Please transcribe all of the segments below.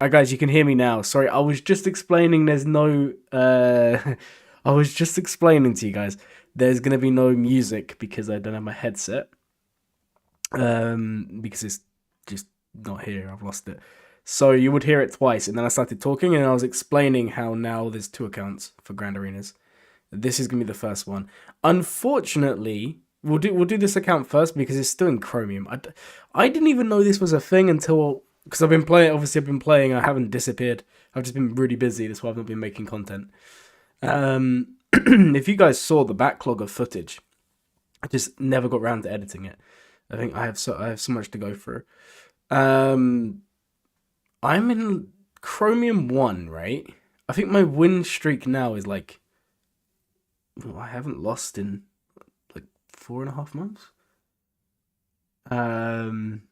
Alright, guys, you can hear me now. Sorry, I was just explaining there's no I was just explaining to you guys there's gonna be no music because I don't have my headset. Because it's just not here, I've lost it. So you would hear it twice, and then I started talking and I was explaining how now there's two accounts for Grand Arenas. This is gonna be the first one. Unfortunately, we'll do this account first because it's still in Chromium. I didn't even know this was a thing until because I've been playing. Obviously, I've been playing. I haven't disappeared. I've just been really busy. That's why I've not been making content. If you guys saw the backlog of footage, I just never got around to editing it. I think I have so much to go through. Um, I'm in Chromium 1, right? I think my win streak now is like well, I haven't lost in like 4.5 months. Um,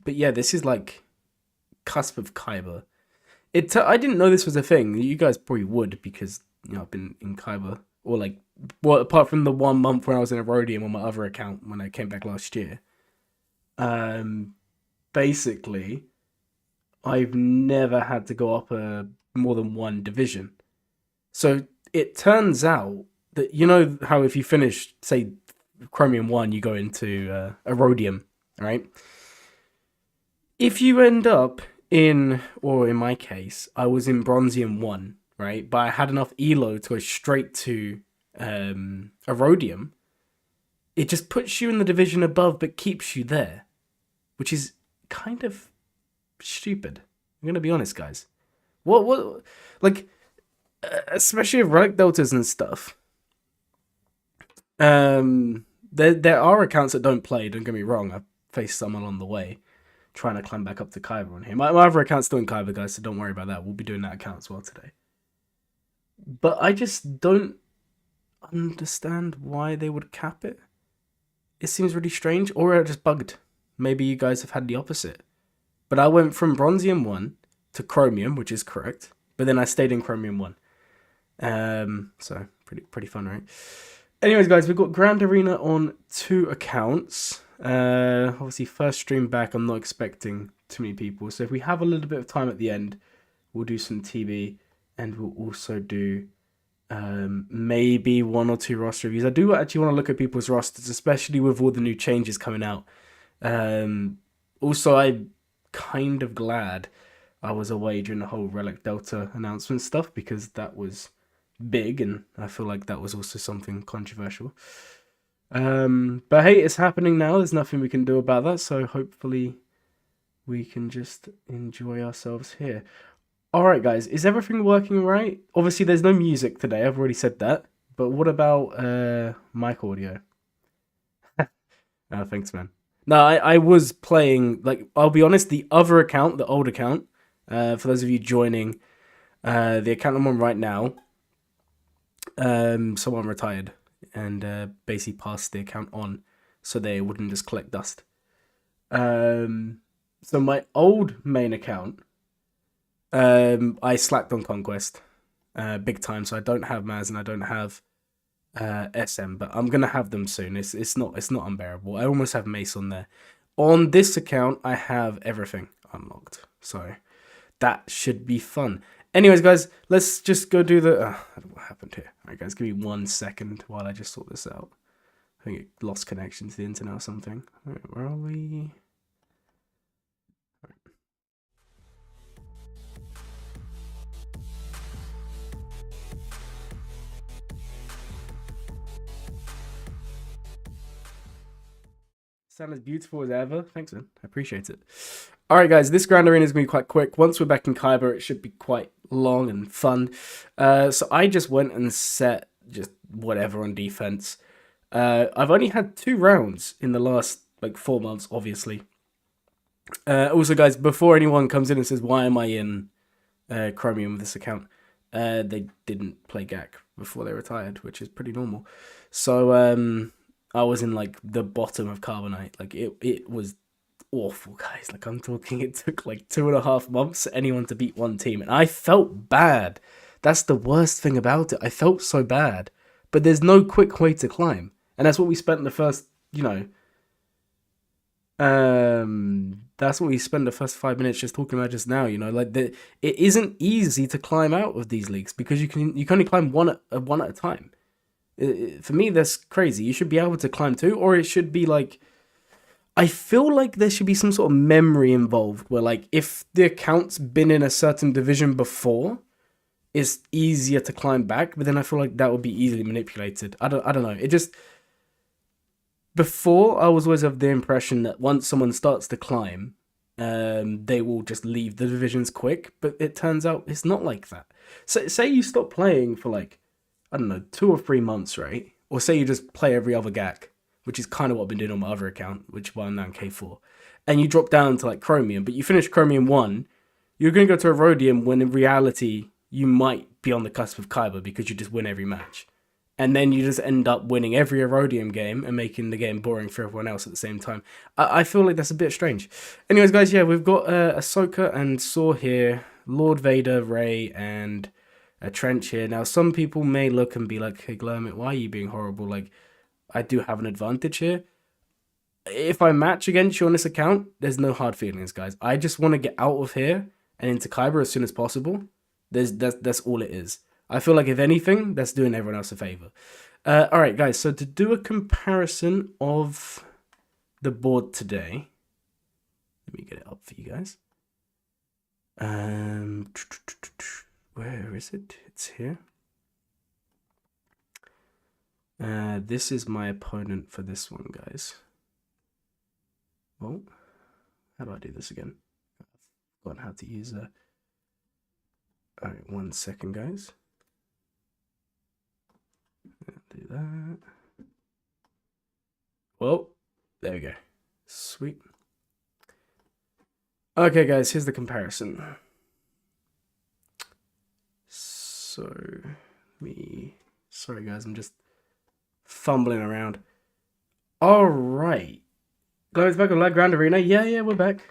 but yeah, this is like cusp of Kyber. I didn't know this was a thing. You guys probably would because I've been in Kyber or like well apart from the 1 month when I was in Erodium on my other account when I came back last year. Um, Basically, I've never had to go up more than one division. So it turns out that you know how if you finish say Chromium 1, you go into Erodium, right? If you end up or in my case, I was in Bronzium 1, right? But I had enough elo to go straight to Erodium. It just puts you in the division above but keeps you there, which is kind of stupid. I'm gonna be honest, guys. What, like, especially with relic deltas and stuff. There are accounts that don't play. Don't get me wrong. I've faced some along the way, trying to climb back up to Kyber on here. My other account's still in Kyber, guys, so don't worry about that. We'll be doing that account as well today. But I just don't understand why they would cap it. It seems really strange, or it just bugged. Maybe you guys have had the opposite. But I went from Bronzium 1 to Chromium, which is correct. But then I stayed in Chromium 1. So pretty fun, right? Anyways, guys, we've got Grand Arena on two accounts. Obviously, first stream back, I'm not expecting too many people. So if we have a little bit of time at the end, we'll do some TB and we'll also do maybe one or two roster reviews. I do actually want to look at people's rosters, especially with all the new changes coming out. Also, I'm kind of glad I was away during the whole Relic Delta announcement stuff because that was big and I feel like that was also something controversial. But hey, it's happening now. There's nothing we can do about that. So hopefully we can just enjoy ourselves here. All right, guys, is everything working right? Obviously, there's no music today. I've already said that. But what about mic audio? Oh, thanks, man. No, I was playing, like, I'll be honest, the other account, the old account, for those of you joining, the account I'm on right now, someone retired and basically passed the account on so they wouldn't just collect dust. So my old main account, I slacked on Conquest big time, so I don't have Maz and I don't have SM, but I'm gonna have them soon. It's not unbearable. I almost have Mace on there. On this account, I have everything unlocked, so that should be fun. Anyways, guys, let's just go do the. What happened here? All right, guys, give me 1 second while I just sort this out. I think it lost connection to the internet or something. All right, where are we? Sound as beautiful as ever. Thanks, man. I appreciate it. All right, guys, this Grand Arena is going to be quite quick. Once we're back in Kyber, it should be quite long and fun. So I just went and set just whatever on defense. I've only had 2 rounds in the last, like, 4 months, obviously. Also, guys, before anyone comes in and says, why am I in Chromium with this account? They didn't play GAC before they retired, which is pretty normal. So, I was in like the bottom of Carbonite. Like it was awful, guys. Like I'm talking, it took like 2.5 months for anyone to beat one team, and I felt bad. That's the worst thing about it. I felt so bad, but there's no quick way to climb, and that's what we spent the first, That's what we spend the first 5 minutes just talking about just now. Like it isn't easy to climb out of these leagues because you can only climb one at a time. For me, that's crazy. You should be able to climb two, or it should be like, I feel like there should be some sort of memory involved where, like, if the account's been in a certain division before, it's easier to climb back. But then I feel like that would be easily manipulated. I don't know. It just, before, I was always of the impression that once someone starts to climb, they will just leave the divisions quick. But it turns out it's not like that. So say you stop playing for like, I don't know, 2 or 3 months, right? Or say you just play every other GAC, which is kind of what I've been doing on my other account, which is why I'm now in K4. And you drop down to like Chromium, but you finish Chromium 1, you're going to go to Erodium when in reality you might be on the cusp of Kyber because you just win every match. And then you just end up winning every Erodium game and making the game boring for everyone else at the same time. I feel like that's a bit strange. Anyways, guys, yeah, we've got Ahsoka and Saw here, Lord Vader, Rey, and a Trench here. Now, some people may look and be like, hey, Glurmit, why are you being horrible? Like, I do have an advantage here. If I match against you on this account, there's no hard feelings, guys. I just want to get out of here and into Kyber as soon as possible. That's all it is. I feel like, if anything, that's doing everyone else a favor. All right, guys. So to do a comparison of the board today, let me get it up for you guys. Where is it? It's here. This is my opponent for this one, guys. Oh, how do I do this again? I've forgotten how to use a. All right, 1 second, guys. Do that. Well, there we go. Sweet. Okay, guys, here's the comparison. So, sorry, guys, I'm just fumbling around. All right. Glow's back on Grand Arena. Yeah, we're back.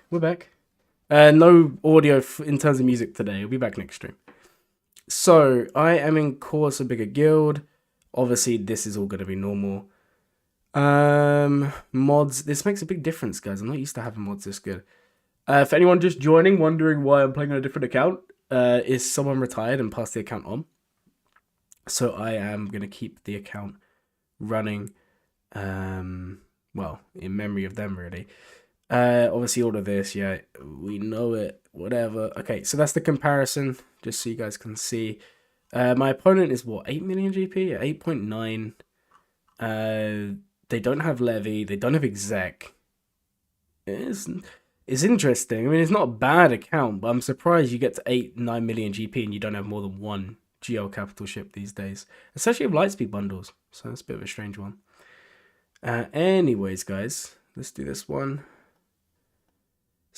No audio in terms of music today. We'll be back next stream. So, I am in course a bigger guild. Obviously, this is all going to be normal. Mods. This makes a big difference, guys. I'm not used to having mods this good. For anyone just joining, wondering why I'm playing on a different account, is someone retired and passed the account on. So I am going to keep the account running, well, in memory of them, really. Obviously, all of this, yeah, we know it, whatever. Okay, so that's the comparison, just so you guys can see. My opponent is, what, 8 million GP? Yeah, 8.9. They don't have Levy, they don't have Exec. It's interesting. I mean, it's not a bad account, but I'm surprised you get to 8-9 million GP and you don't have more than one GL capital ship these days, especially with Lightspeed bundles. So that's a bit of a strange one. Anyways, guys, let's do this one.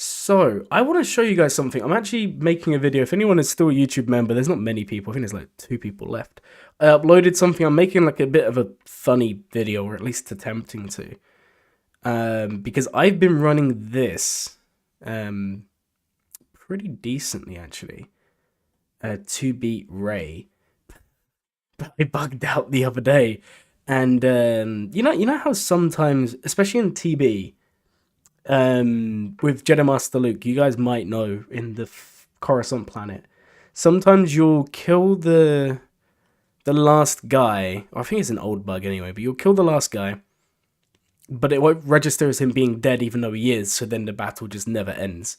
So I want to show you guys something. I'm actually making a video. If anyone is still a YouTube member, there's not many people. I think there's like 2 people left. I uploaded something. I'm making like a bit of a funny video, or at least attempting to. Because I've been running this pretty decently, actually, to beat Rey. But I bugged out the other day. And you know how sometimes, especially in TB, with Jedi Master Luke, you guys might know, in the Coruscant planet, sometimes you'll kill the last guy, or I think it's an old bug anyway, but you'll kill the last guy, but it won't register as him being dead even though he is, so then the battle just never ends.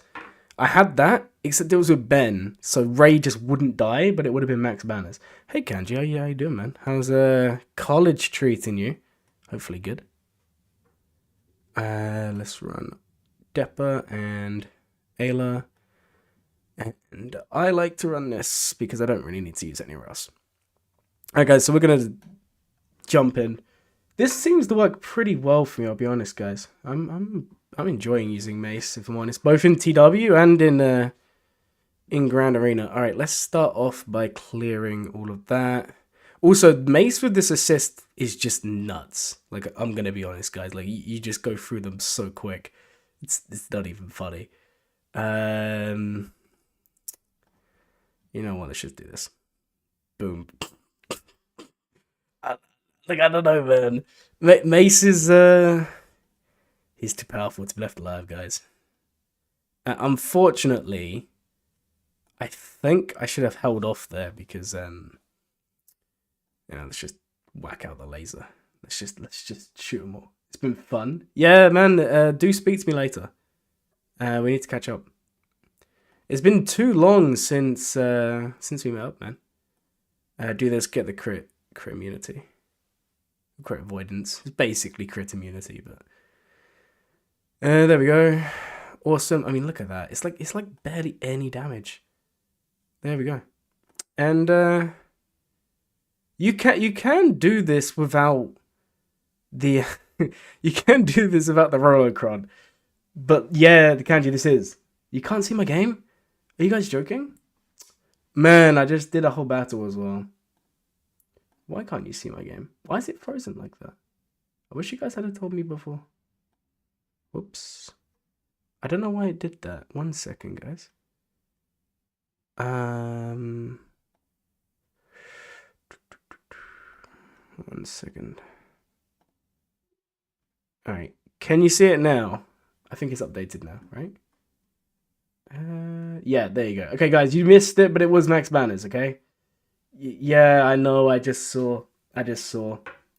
I had that, except it was with Ben, so Rey just wouldn't die, but it would have been max banners. Hey Kanji, how you doing, man? How's college treating you? Hopefully good. Let's run Deppa and Ayla. And I like to run this because I don't really need to use anywhere else. Alright guys, so we're gonna jump in. This seems to work pretty well for me, I'll be honest, guys. I'm enjoying using Mace, if I'm honest, both in TW and in Grand Arena. Alright, let's start off by clearing all of that. Also, Mace with this assist is just nuts. Like, I'm gonna be honest, guys. Like, you just go through them so quick. It's not even funny. You know what? Let's just do this. Boom. I don't know, man. Mace is He's too powerful to be left alive, guys. Unfortunately, I think I should have held off there because let's just whack out the laser. Let's just shoot them all. It's been fun. Yeah, man. Do speak to me later. We need to catch up. It's been too long since we met up, man. Do this, get the crit immunity, crit avoidance. It's basically crit immunity, but there we go. Awesome. I mean, look at that. It's like barely any damage. There we go. And you can do this without the you can do this without the Rolocron. But yeah, the Kanji, this is. You can't see my game? Are you guys joking? Man, I just did a whole battle as well. Why can't you see my game? Why is it frozen like that? I wish you guys had told me before. Whoops. I don't know why it did that. 1 second, guys. 1 second. Alright. Can you see it now? I think it's updated now, right? Yeah, there you go. Okay, guys, you missed it, but it was max banners, okay? Yeah, I know. I just saw.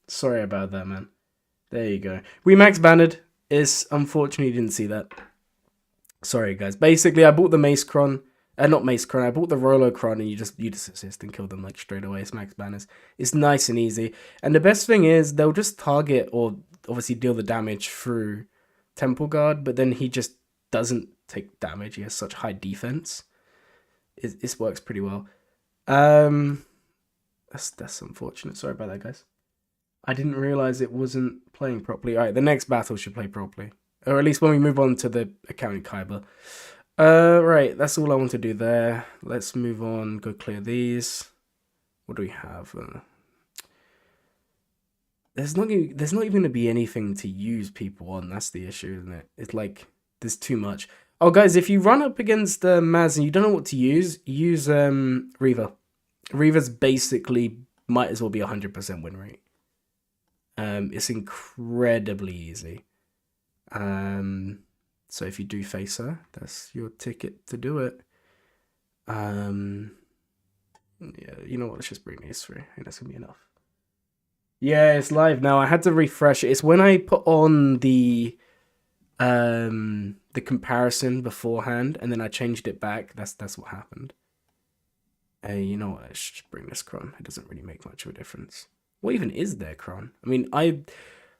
Sorry about that, man. There you go. We max bannered. It's unfortunately you didn't see that. Sorry, guys. Basically, I bought the Mace Cron. Not Mace Cron. I bought the Rolo Cron, and you just assist and kill them like straight away. It's max banners. It's nice and easy. And the best thing is they'll just target or obviously deal the damage through Temple Guard, but then he just doesn't take damage. He has such high defense. This works pretty well. That's unfortunate. Sorry about that, guys. I didn't realize it wasn't playing properly. All right, the next battle should play properly, or at least when we move on to the account in Kyber. Right, that's all I want to do there. Let's move on. Go clear these. What do we have? There's not even going to be anything to use people on. That's the issue, isn't it? It's like there's too much. Oh, guys, if you run up against Maz and you don't know what to use Reaver. Reaver's basically might as well be 100% win rate. It's incredibly easy. So if you do face her, that's your ticket to do it. Yeah, you know what? Let's just bring these through. I think that's gonna be enough. Yeah, it's live now. I had to refresh it. It's when I put on the comparison beforehand, and then I changed it back. That's what happened. Hey, you know what? Let's just bring this Cron. It doesn't really make much of a difference. What even is there, Cron? I mean, I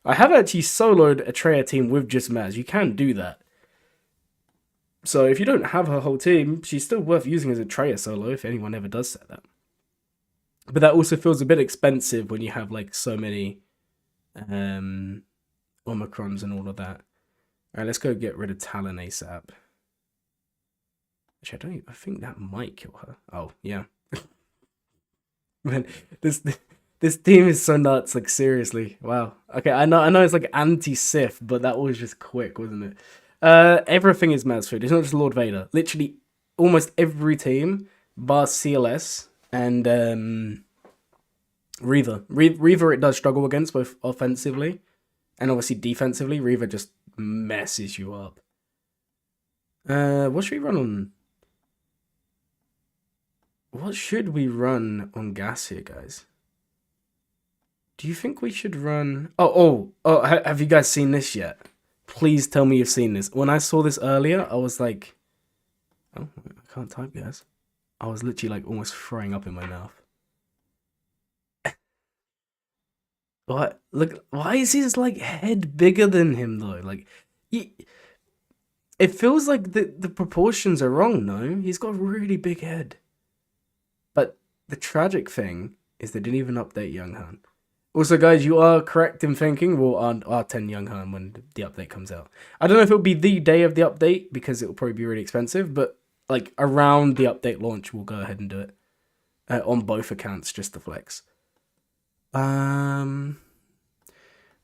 have actually soloed a Treya team with just Maz. You can do that. So if you don't have her whole team, she's still worth using as a Treya solo if anyone ever does set that. But that also feels a bit expensive when you have like so many Omicrons and all of that. Alright, let's go get rid of Talon ASAP. Actually, I think that might kill her. Oh, yeah. Man, this team is so nuts, like seriously. Wow. Okay, I know it's like anti-Sith, but that was just quick, wasn't it? Everything is Maz food. It's not just Lord Vader. Literally almost every team, bar CLS and Reaver. Reaver it does struggle against both offensively and obviously defensively. Reaver just messes you up. What should we run on? What should we run on gas here, guys? Do you think we should run... Oh, have you guys seen this yet? Please tell me you've seen this. When I saw this earlier, I was like... Oh, I can't type, guys. I was literally like almost throwing up in my mouth. What? Look, why is his like head bigger than him though? Like, it feels like the proportions are wrong, no? He's got a really big head. But the tragic thing is they didn't even update Young Han. Also, guys, you are correct in thinking we'll R10 Young Han when the update comes out. I don't know if it'll be the day of the update because it'll probably be really expensive, but like around the update launch, we'll go ahead and do it on both accounts just to flex. We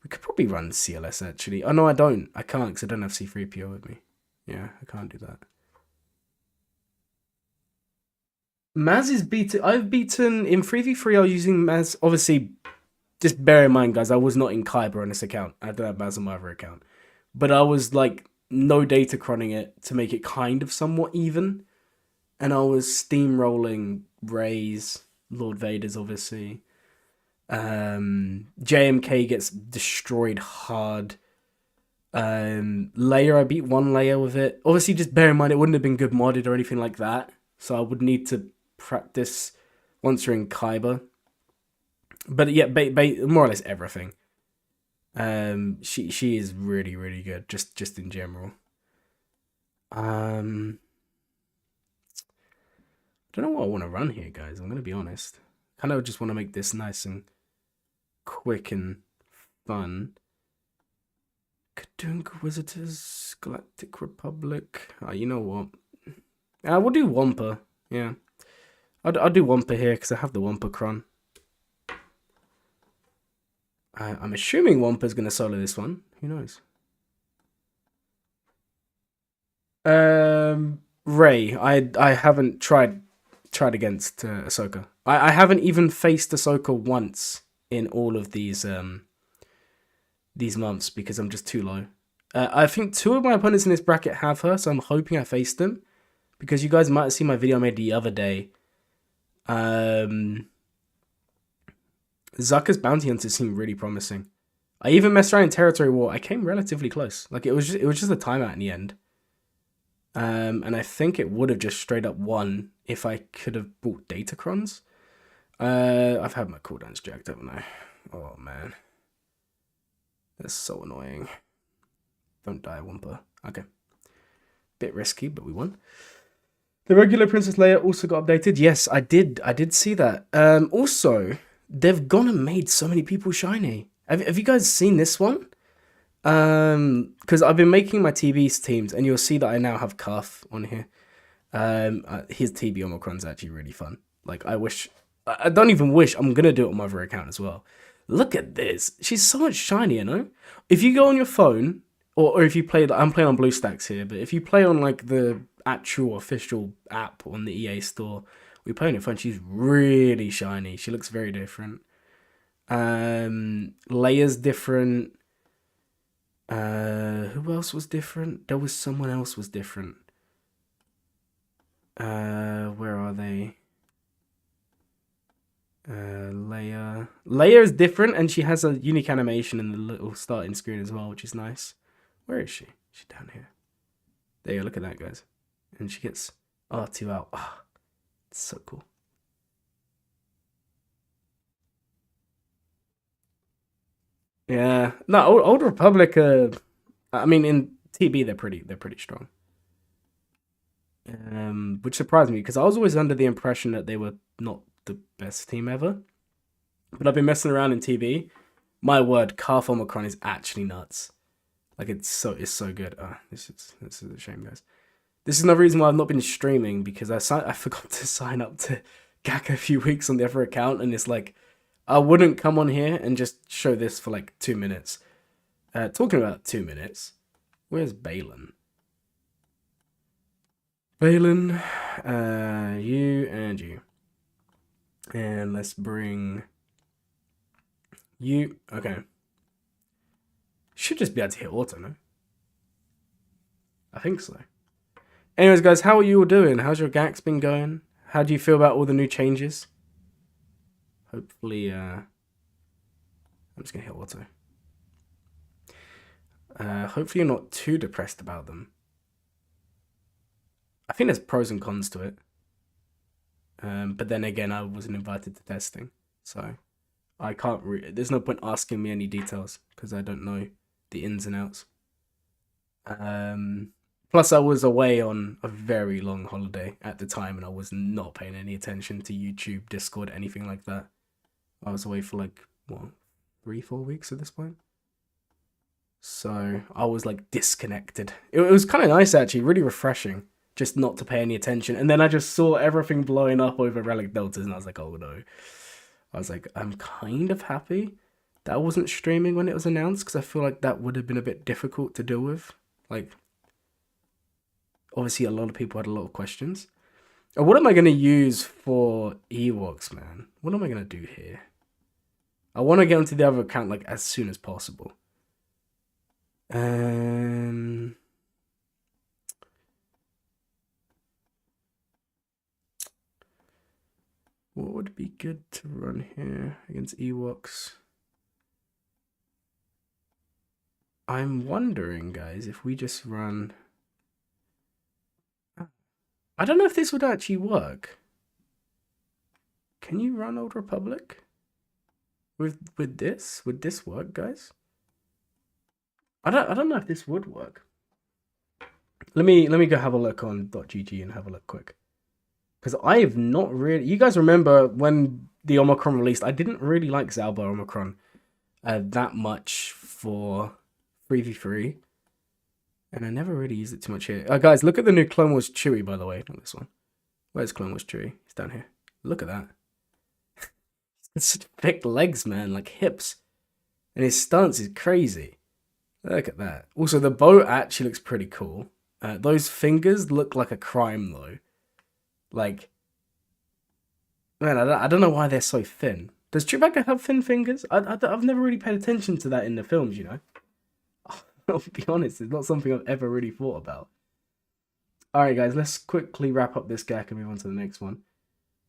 could probably run CLS actually. Oh no, I don't. I can't because I don't have C3PO with me. Yeah, I can't do that. Maz is beaten. I've beaten in 3v3. I was using Maz. Obviously, just bear in mind, guys, I was not in Kyber on this account. I don't have Maz on my other account. but I was like no data chroning it to make it kind of somewhat even, and I was steamrolling Rey's, Lord Vader's obviously. JMK gets destroyed hard. Layer, I beat one layer with it. Obviously, just bear in mind it wouldn't have been good modded or anything like that, so I would need to practice once you're in Kaiba. But yeah, more or less everything. She is really really good, just in general. Um, I don't know what I want to run here, guys. I'm gonna be honest. Kind of just want to make this nice and quick and fun. Cthulhu Inquisitors, Galactic Republic. Oh, you know what? We'll do Wampa. Yeah, I'll do Wampa here because I have the Wampa Cron. I'm assuming Wampa's gonna solo this one. Who knows? Rey. I haven't tried against Ahsoka. I haven't even faced Ahsoka once in all of these months because I'm just too low. I think two of my opponents in this bracket have her, so I'm hoping I face them because you guys might have seen my video I made the other day. Zucker's bounty hunters seem really promising. I even messed around in Territory War. I came relatively close. Like it was just a timeout in the end. And I think it would have just straight up won if I could have bought Datacrons. I've had my cooldowns jacked, haven't I? Oh man, that's so annoying. Don't die, Wampa. Okay, bit risky, but we won. The regular Princess Leia also got updated. Yes, I did see that. Also, they've gone and made so many people shiny. Have you guys seen this one? Because I've been making my TB's teams, and you'll see that I now have Cuff on here. His TB Omicron's actually really fun. Like, I don't even wish, I'm gonna do it on my other account as well. Look at this. She's so much shinier, no? If you go on your phone, or if you play, I'm playing on BlueStacks here, but if you play on like the actual official app on the EA store, we play on your phone, she's really shiny. She looks very different. Leia's different. Who else was different? There was someone else was different. Where are they? Leia. Leia is different, and she has a unique animation in the little starting screen as well, which is nice. Where is she? She's down here. There you go, look at that, guys. And she gets R2 out. Ah, it's so cool. Yeah. No, Old Republic, I mean in TB they're pretty strong. Which surprised me because I was always under the impression that they were not the best team ever. But I've been messing around in TB. My word, Calf Omicron is actually nuts. Like it's so good. This is a shame, guys. This is another reason why I've not been streaming because I forgot to sign up to GAC a few weeks on the other account, and it's like I wouldn't come on here and just show this for like 2 minutes. Talking about 2 minutes, where's Balin? Balin, you and you. And let's bring you. Okay. Should just be able to hit auto, no? I think so. Anyways, guys, how are you all doing? How's your GACs been going? How do you feel about all the new changes? Hopefully, I'm just gonna hit auto. Hopefully you're not too depressed about them. I think there's pros and cons to it. But then again, I wasn't invited to testing, so I can't. There's no point asking me any details because I don't know the ins and outs. Plus, I was away on a very long holiday at the time, and I was not paying any attention to YouTube, Discord, anything like that. I was away for like what, 3-4 weeks at this point. So I was like disconnected. It was kind of nice actually, really refreshing. Just not to pay any attention. And then I just saw everything blowing up over Relic Deltas, and I was like, oh no. I was like, I'm kind of happy that I wasn't streaming when it was announced, because I feel like that would have been a bit difficult to deal with. Like, obviously a lot of people had a lot of questions. What am I going to use for Ewoks, man? What am I going to do here? I want to get onto the other account like as soon as possible. Um, what would be good to run here against Ewoks? I'm wondering, guys, if we just run... I don't know if this would actually work. Can you run Old Republic? With this? Would this work, guys? I don't know if this would work. Let me go have a look on .gg and have a look quick. Because I have not really... You guys remember when the Omicron released, I didn't really like Zalba Omicron that much for 3v3. And I never really used it too much here. Guys, look at the new Clone Wars Chewie, by the way. Not this one. Where's Clone Wars Chewie? He's down here. Look at that. It's such thick legs, man. Like hips. And his stance is crazy. Look at that. Also, the bow actually looks pretty cool. Those fingers look like a crime, though. Like, man, I don't know why they're so thin. Does Chewbacca have thin fingers? I've never really paid attention to that in the films, you know? I'll be honest, it's not something I've ever really thought about. Alright, guys, let's quickly wrap up this gag and move on to the next one.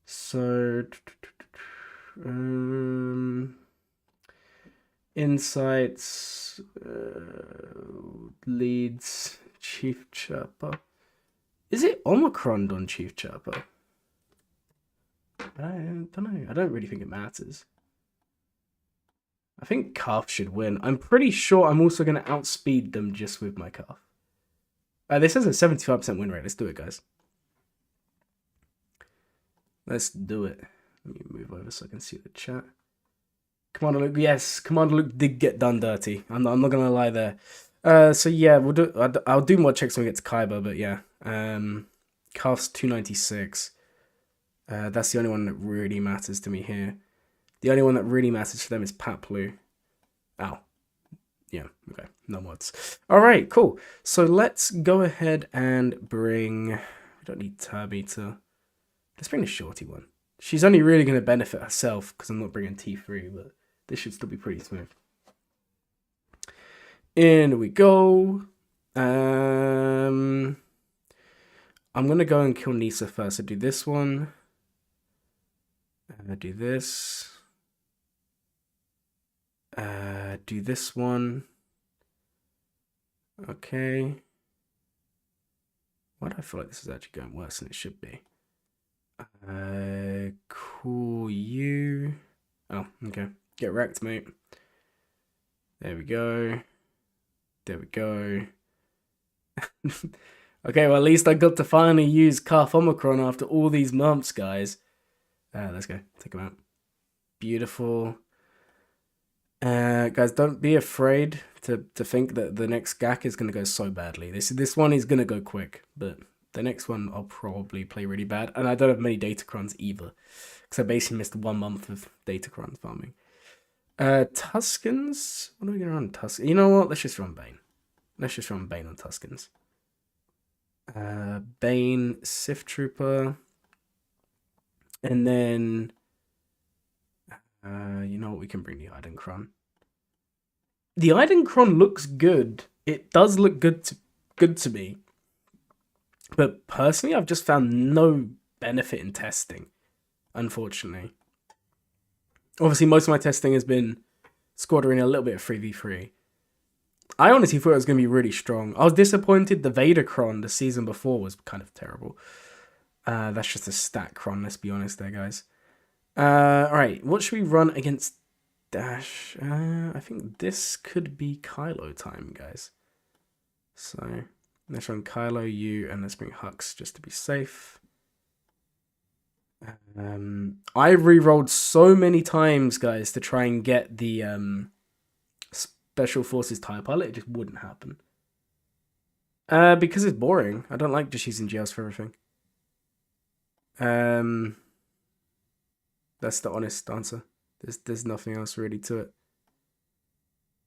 So, insights, leads, Chief Chopper. Is it Omicron on Chief Chopper? I don't know. I don't really think it matters. I think Calf should win. I'm pretty sure I'm also going to outspeed them just with my Calf. This has a 75% win rate. Let's do it, guys. Let's do it. Let me move over so I can see the chat. Commander Luke, yes, Commander Luke did get done dirty. I'm not gonna lie there. So yeah, we'll do. I'll do more checks when we get to Kaiba, but yeah, Calf's 296. That's the only one that really matters to me here. The only one that really matters for them is Paplu. Ow. Yeah, okay, no mods. All right, cool. So let's go ahead and bring. We don't need Tabby to. Let's bring the shorty one. She's only really going to benefit herself because I'm not bringing T3, but this should still be pretty smooth. In we go. I'm going to go and kill Nisa first. I do this one. I do this. Do this one. Okay. Why do I feel like this is actually going worse than it should be? Cool you. Oh, okay. Get wrecked, mate. There we go. There we go. Okay, well, at least I got to finally use Calf Omicron after all these months, guys. Let's go. Take him out. Beautiful. Guys, don't be afraid to think that the next GAC is going to go so badly. This one is going to go quick, but the next one I'll probably play really bad. And I don't have many Datacrons either, because I basically missed 1 month of Datacron farming. Tuskens? What are we going to run? Tuskens? You know what? Let's just run Bane. Let's just run Bane on Tuskens. Bane, Sith Trooper. And then... you know what? We can bring the Idankron. The Idankron looks good. It does look good to me. But personally, I've just found no benefit in testing, unfortunately. Obviously, most of my testing has been squadron a little bit of 3v3. I honestly thought it was going to be really strong. I was disappointed the Vadercron the season before was kind of terrible. That's just a stat cron, let's be honest there, guys. Alright, what should we run against Dash? I think this could be Kylo time, guys. So, let's run Kylo, you, and let's bring Hux just to be safe. I re-rolled so many times, guys, to try and get the Special Forces TIE Pilot. It just wouldn't happen. Because it's boring. I don't like just using GLs for everything. That's the honest answer. There's nothing else really to it.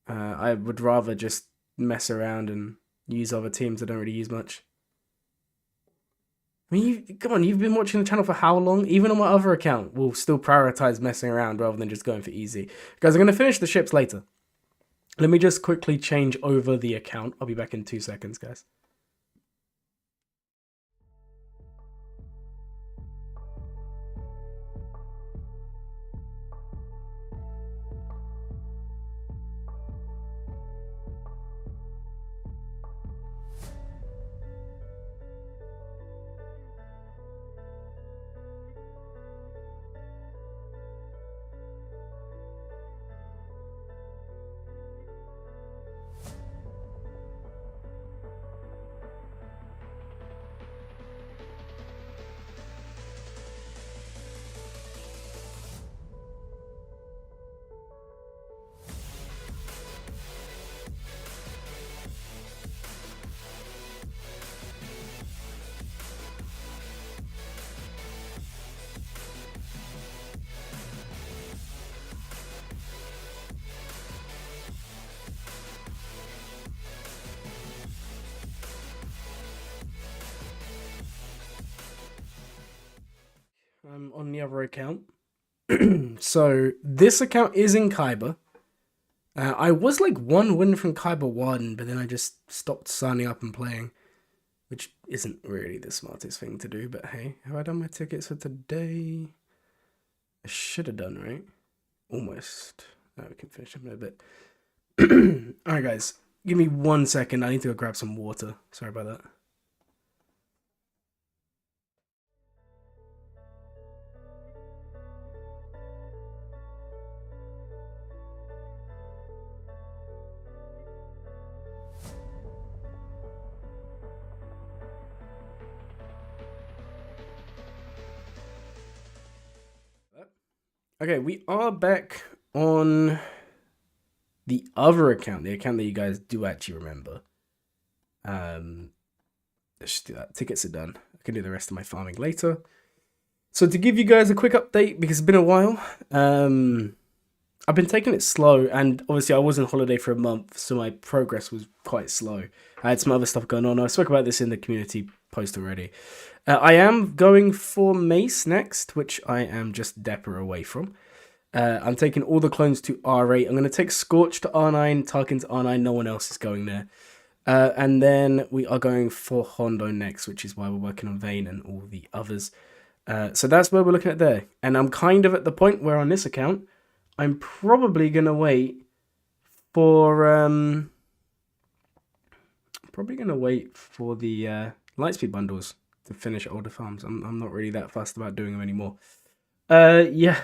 I would rather just mess around and use other teams that don't really use much. I mean, come on, you've been watching the channel for how long? Even on my other account, we'll still prioritize messing around rather than just going for easy. Guys, I'm going to finish the ships later. Let me just quickly change over the account. I'll be back in 2 seconds, guys. I'm on the other account. So this account is in Kaiba. I was like 1 win from Kaiba 1, but then I just stopped signing up and playing, which isn't really the smartest thing to do, but hey, have I done my tickets for today? I should have done, right? Almost. We can finish them in a bit. Alright, guys, give me 1 second. I need to go grab some water. Sorry about that. Okay, we are back on the other account, the account that you guys do actually remember. Let's just do that. Tickets are done. I can do the rest of my farming later. So to give you guys a quick update, because it's been a while, I've been taking it slow, and obviously I was on holiday for a month, so my progress was quite slow. I had some other stuff going on. I spoke about this in the community post already. I am going for Mace next, which I am just Depper away from. I'm taking all the clones to R8. I'm going to take Scorch to R9, Tarkin to R9. No one else is going there. And then we are going for Hondo next, which is why we're working on Vayne and all the others. So that's where we're looking at there. And I'm kind of at the point where on this account, I'm probably going to wait for... the Lightspeed bundles to finish older farms. I'm not really that fussed about doing them anymore. Yeah,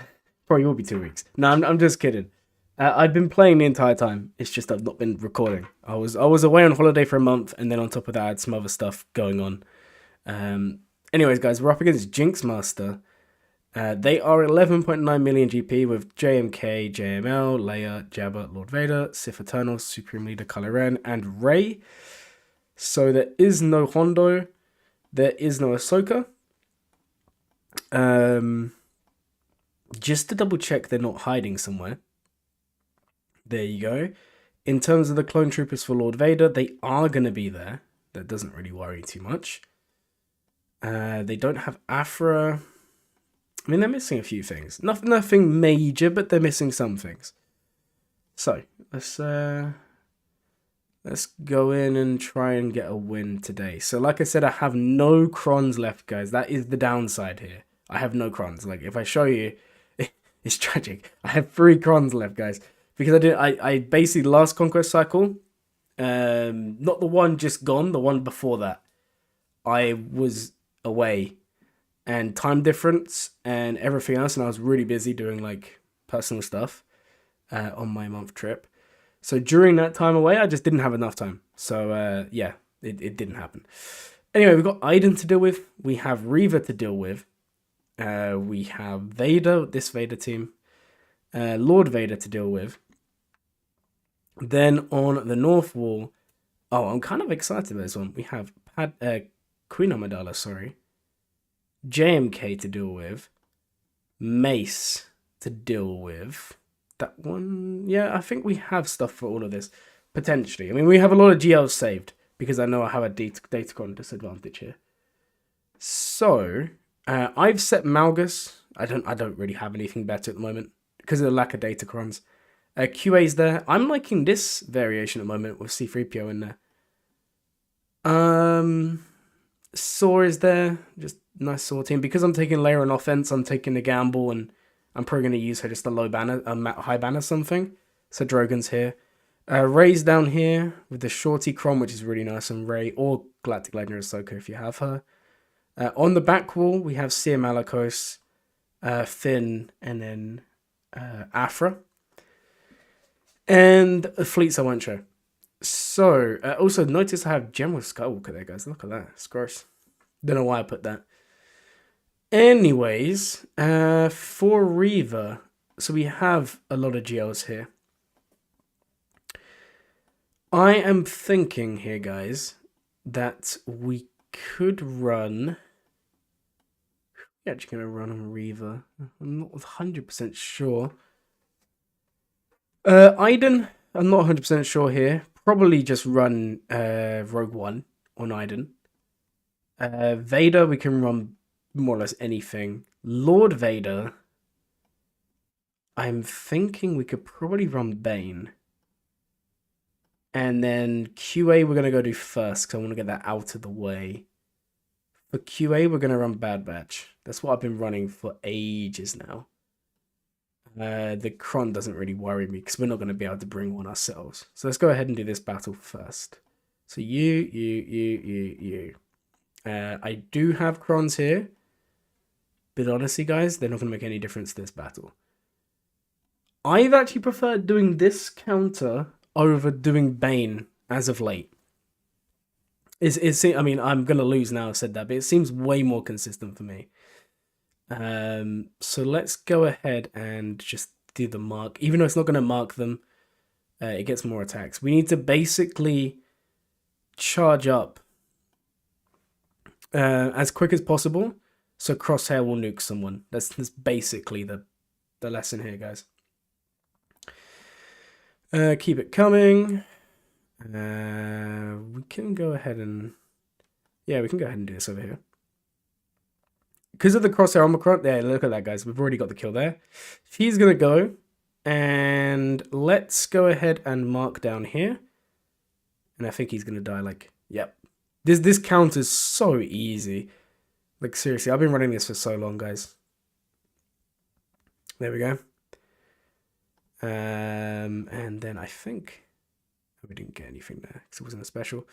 probably will be 2 weeks. No, I'm just kidding. I've been playing the entire time. It's just I've not been recording. I was away on holiday for a month, and then on top of that, I had some other stuff going on. Anyways, guys, we're up against Jinx Master. They are 11.9 million GP with JMK, JML, Leia, Jabba, Lord Vader, Sith Eternal, Supreme Leader Kylo Ren, and Rey. So there is no Hondo. There is no Ahsoka. Just to double check they're not hiding somewhere. There you go. In terms of the clone troopers for Lord Vader, they are going to be there. That doesn't really worry too much. They don't have Afra. I mean, they're missing a few things. Nothing major, but they're missing some things. So, let's go in and try and get a win today. So, like I said, I have no crons left, guys. That is the downside here. I have no crons. Like, if I show you, it's tragic. I have 3 crons left, guys. Because I basically, last Conquest cycle, not the one just gone, the one before that, I was away. And time difference and everything else, and I was really busy doing, like, personal stuff on my month trip. So during that time away, I just didn't have enough time. So, yeah, it didn't happen. Anyway, we've got Iden to deal with. We have Reva to deal with. We have Vader, this Vader team. Lord Vader to deal with. Then on the North Wall... Oh, I'm kind of excited about this one. We have Queen Amidala, sorry. JMK to deal with. Mace to deal with. That one, yeah, I think we have stuff for all of this, potentially. I mean, we have a lot of GLs saved, because I know I have a datacron disadvantage here. So, I've set Malgus. I don't really have anything better at the moment, because of the lack of datacrons. QA's there. I'm liking this variation at the moment with C3PO in there. Saw is there. Just nice Saw team. Because I'm taking Leia on offense, I'm taking the gamble, and I'm probably going to use her just a low banner, a high banner something. So Drogon's here. Rey's down here with the Shorty Crom, which is really nice, and Rey, or Galactic Legend Ahsoka if you have her. On the back wall, we have Sia Malakos, Finn, and then Afra. And fleets I won't show. So, also notice I have General Skywalker there, guys. Look at that. It's gross. Don't know why I put that. Anyways, for Reva, so we have a lot of GLs here. I am thinking here, guys, that we could run... We're actually going to run on Reva. I'm not 100% sure. Iden, I'm not 100% sure here. Probably just run Rogue One on Iden. Vader, we can run more or less anything. Lord Vader, I'm thinking we could probably run Bane. And then QA we're going to go do first, because I want to get that out of the way. For QA, we're going to run Bad Batch. That's what I've been running for ages now. The Cron doesn't really worry me, because we're not going to be able to bring one ourselves. So let's go ahead and do this battle first. So you. I do have Crons here. But honestly, guys, they're not going to make any difference to this battle. I've actually preferred doing this counter over doing Bane as of late. I mean, I'm going to lose now I've said that, but it seems way more consistent for me. So let's go ahead and just do the mark. Even though it's not going to mark them, it gets more attacks. We need to basically charge up as quick as possible, so Crosshair will nuke someone. That's basically the lesson here, guys. Keep it coming. We can go ahead and... Yeah, we can go ahead and do this over here. Because of the Crosshair Omicron... Yeah, look at that, guys. We've already got the kill there. He's going to go. And let's go ahead and mark down here. And I think he's going to die, like... Yep. This count is so easy. Like, seriously, I've been running this for so long, guys. There we go. And then I think... We didn't get anything there, because it wasn't a special.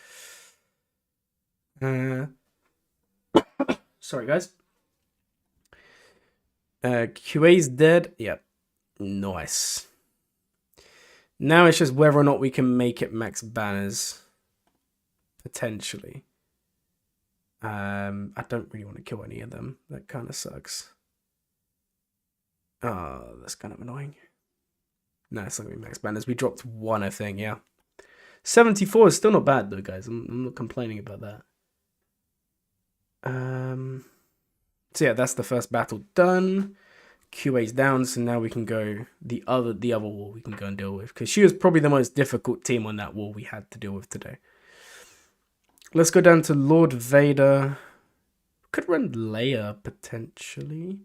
Sorry, guys. QA's dead. Yep. Nice. Now it's just whether or not we can make it max banners. Potentially. I don't really want to kill any of them. That kind of sucks. Oh, that's kind of annoying. No, it's not going to be max banners. We dropped one, I think, yeah. 74 is still not bad, though, guys. I'm not complaining about that. So yeah, that's the first battle done. QA's down, so now we can go the other wall we can go and deal with, because she was probably the most difficult team on that wall we had to deal with today. Let's go down to Lord Vader. Could run Leia potentially.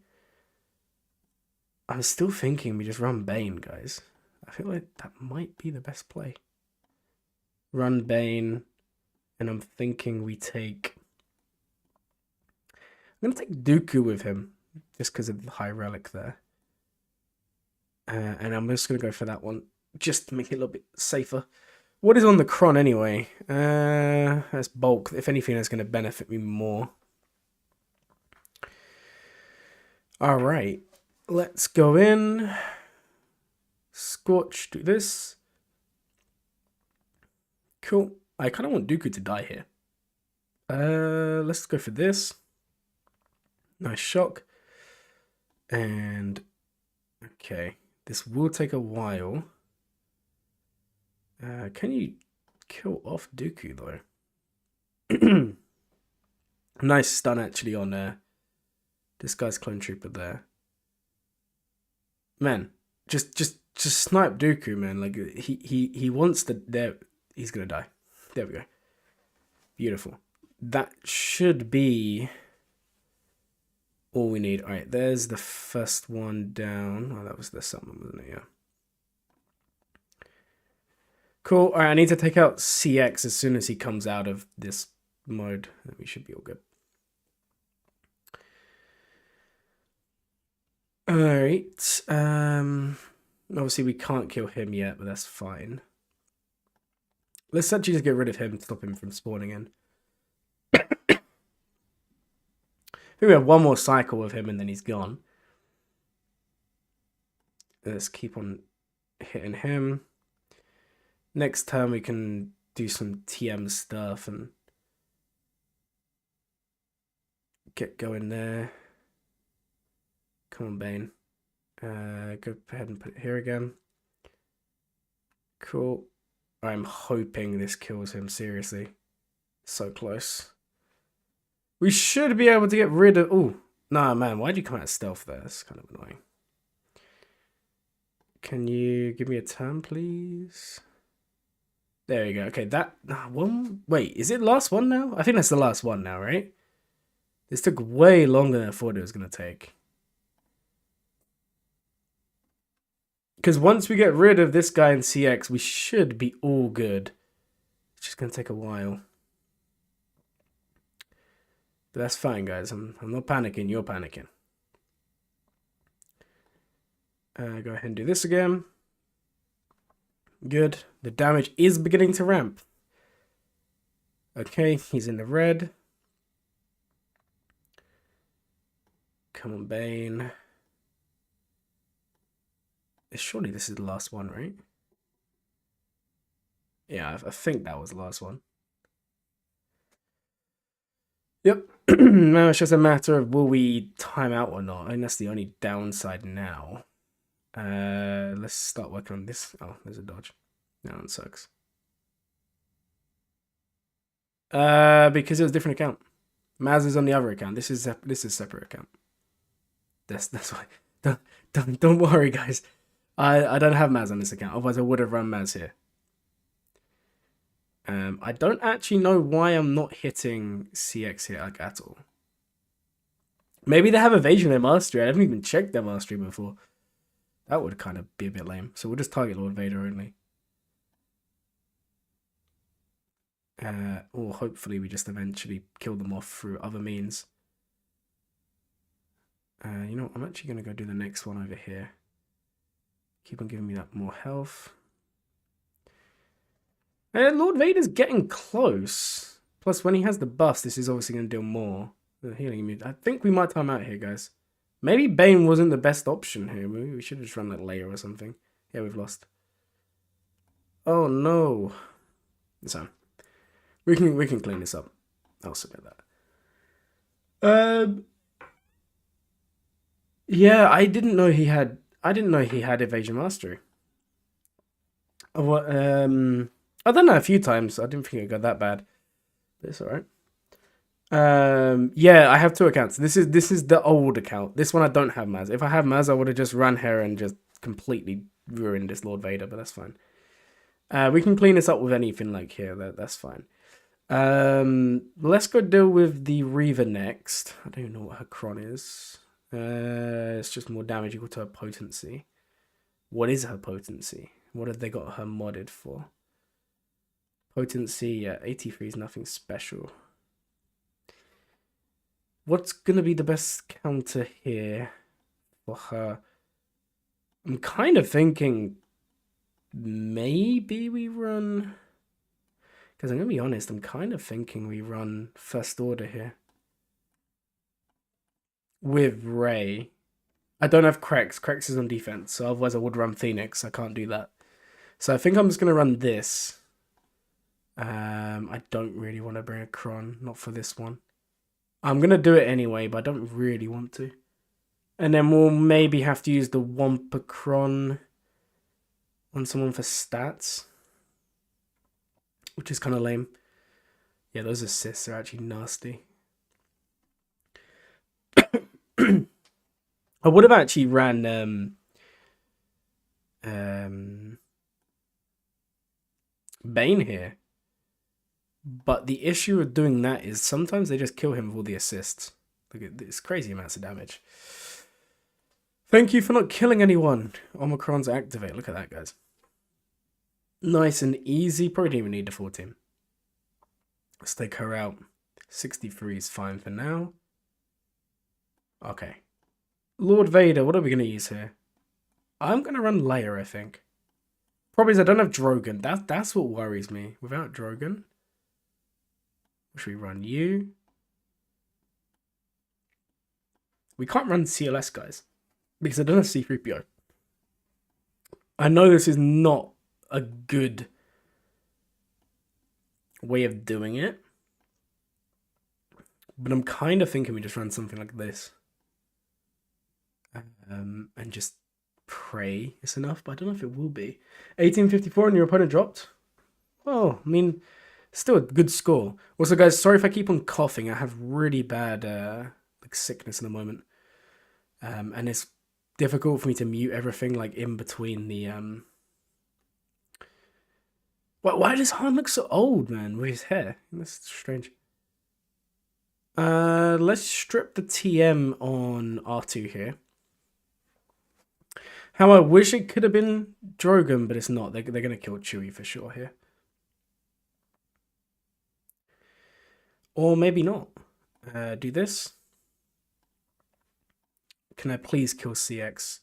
I'm still thinking we just run Bane, guys. I feel like that might be the best play. Run Bane, and I'm thinking we take... I'm going to take Dooku with him, just because of the high relic there. And I'm just going to go for that one, just to make it a little bit safer. What is on the Cron anyway? That's bulk. If anything, that's going to benefit me more. Alright, let's go in. Scorch, do this. Cool. I kind of want Dooku to die here. Let's go for this. Nice shock. And okay, this will take a while. Can you kill off Dooku though? Nice stun actually on this guy's clone trooper there. Man, just snipe Dooku, man. Like he wants to. There, he's gonna die. There we go. Beautiful. That should be all we need. All right, there's the first one down. Oh, that was the summon, wasn't it? Yeah. Cool. All right, I need to take out CX as soon as he comes out of this mode. We should be all good. All right. Obviously we can't kill him yet, but that's fine. Let's actually just get rid of him and stop him from spawning in. I think we have one more cycle with him and then he's gone. Let's keep on hitting him. Next turn we can do some TM stuff and get going there. Come on, Bane. Go ahead and put it here again. Cool. I'm hoping this kills him, seriously. So close. We should be able to get rid of... Oh, nah, man. Why'd you come out of stealth there? That's kind of annoying. Can you give me a turn, please? There you go. Okay, that... one... Wait, is it the last one now? I think that's the last one now, right? This took way longer than I thought it was going to take. Because once we get rid of this guy in CX, we should be all good. It's just going to take a while. But that's fine, guys. I'm not panicking. You're panicking. Go ahead and do this again. Good. The damage is beginning to ramp. Okay, he's in the red. Come on, Bane. Surely this is the last one, right? Yeah, I think that was the last one. Yep. Now it's just a matter of will we time out or not. I think that's the only downside now. Let's start working on this. Oh, there's a dodge. That one sucks. Because it was a different account. Maz is on the other account. This is a separate account. That's why. Don't worry, guys. I don't have Maz on this account. Otherwise, I would have run Maz here. I don't actually know why I'm not hitting CX here like at all. Maybe they have evasion in mastery. I haven't even checked their mastery before. That would kind of be a bit lame. So we'll just target Lord Vader only. Or hopefully we just eventually kill them off through other means. You know what? I'm actually going to go do the next one over here. Keep on giving me that more health. Lord Vader's getting close. Plus, when he has the buffs, this is obviously going to deal more. The healing immune. I think we might time out here, guys. Maybe Bane wasn't the best option here. Maybe we should have just run that layer or something. Yeah, we've lost. Oh, no. So, we can clean this up. I'll submit that. Yeah, I didn't know he had evasion mastery. What? I've done that a few times. I didn't think it got that bad. But it's alright. Yeah, I have two accounts. This is the old account. This one I don't have Maz. If I have Maz, I would have just run here and just completely ruined this Lord Vader, but that's fine. We can clean this up with anything like here. That's fine. Let's go deal with the Reaver next. I don't even know what her cron is. It's just more damage equal to her potency. What is her potency? What have they got her modded for? Potency, yeah, 83 is nothing special. What's gonna be the best counter here for her? I'm kind of thinking maybe we run... Because I'm gonna be honest, I'm kind of thinking we run First Order here. With Rey. I don't have Krex. Krex is on defense, so otherwise I would run Phoenix. I can't do that. So I think I'm just going to run this. I don't really want to bring a Kron. Not for this one. I'm going to do it anyway, but I don't really want to. And then we'll maybe have to use the Wampa Kron on someone for stats. Which is kind of lame. Yeah, those assists are actually nasty. I would have actually ran Bane here. But the issue with doing that is sometimes they just kill him with all the assists. Look at this crazy amounts of damage. Thank you for not killing anyone. Omicron's activate. Look at that, guys. Nice and easy. Probably didn't even need the full team. Let's take her out. 63 is fine for now. Okay. Lord Vader, what are we going to use here? I'm going to run Leia, I think. Problem is I don't have Drogon. That's what worries me. Without Drogon. Should we run you? We can't run CLS, guys. Because I don't have C-3PO. I know this is not a good way of doing it. But I'm kind of thinking we just run something like this. And just pray it's enough, but I don't know if it will be. 1854 and your opponent dropped? Oh, I mean, still a good score. Also, guys, sorry if I keep on coughing. I have really bad like sickness in the moment. And it's difficult for me to mute everything like in between the Why does Han look so old, man, with his hair? That's strange. Let's strip the TM on R2 here. How I wish it could have been Drogon, but it's not. They're going to kill Chewie for sure here. Or maybe not. Do this. Can I please kill CX?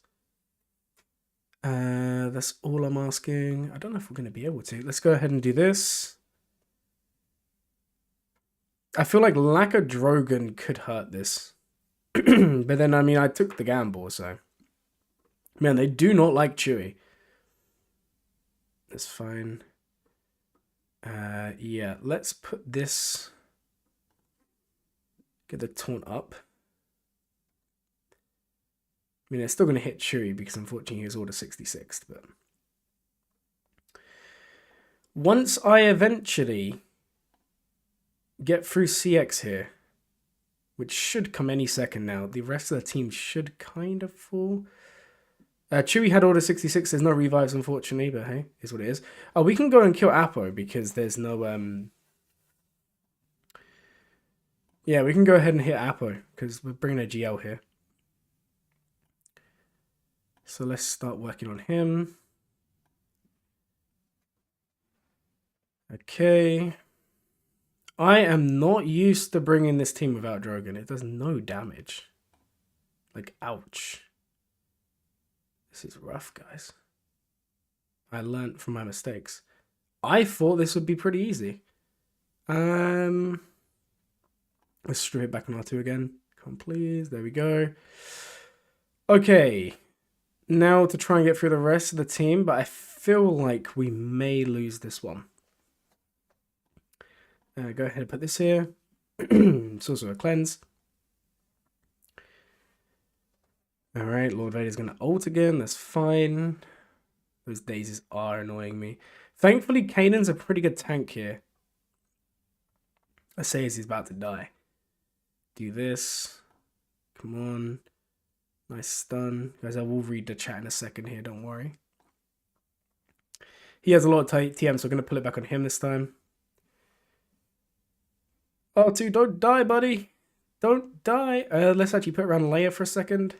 That's all I'm asking. I don't know if we're going to be able to. Let's go ahead and do this. I feel like lack of Drogon could hurt this. But then, I mean, I took the gamble, so... Man, they do not like Chewie. That's fine. Yeah, let's put this... Get the taunt up. I mean, it's still going to hit Chewie because unfortunately he was order 66th, but... Once I eventually get through CX here, which should come any second now, the rest of the team should kind of fall. Chewie had order 66. There's no revives, unfortunately, but hey, is what it is. Oh, we can go and kill Apo because there's no... Yeah, we can go ahead and hit Apo because we're bringing a GL here. So let's start working on him. Okay. I am not used to bringing this team without Drogon. It does no damage. Like, ouch. This is rough, guys. I learned from my mistakes. I thought this would be pretty easy. Let's strip it back on R2 again. Come on, please. There we go. Okay. Now to try and get through the rest of the team, but I feel like we may lose this one. Go ahead and put this here. It's also a cleanse. Alright, Lord Vader's going to ult again. That's fine. Those daisies are annoying me. Thankfully, Kanan's a pretty good tank here. I say as he's about to die. Do this. Come on. Nice stun. Guys, I will read the chat in a second here. Don't worry. He has a lot of TM, so I'm going to pull it back on him this time. R2, don't die, buddy. Don't die. Let's actually put around Leia for a second.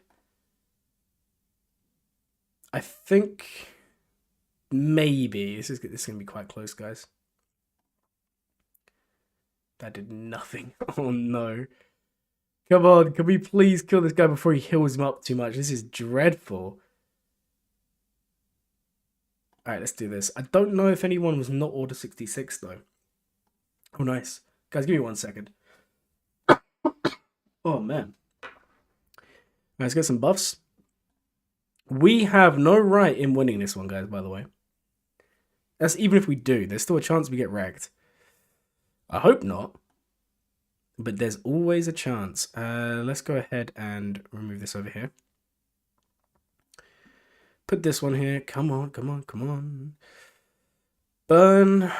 I think maybe this is going to be quite close, guys. That did nothing. Oh no. Come on, can we please kill this guy before he heals him up too much? This is dreadful. Alright, let's do this. I don't know if anyone was not order 66 though. Oh nice. Guys, give me 1 second. Oh man. Let's get some buffs. We have no right in winning this one, guys, by the way. That's even if we do. There's still a chance we get wrecked. I hope not. But there's always a chance. Let's go ahead and remove this over here. Put this one here. Come on, come on, come on. Burn.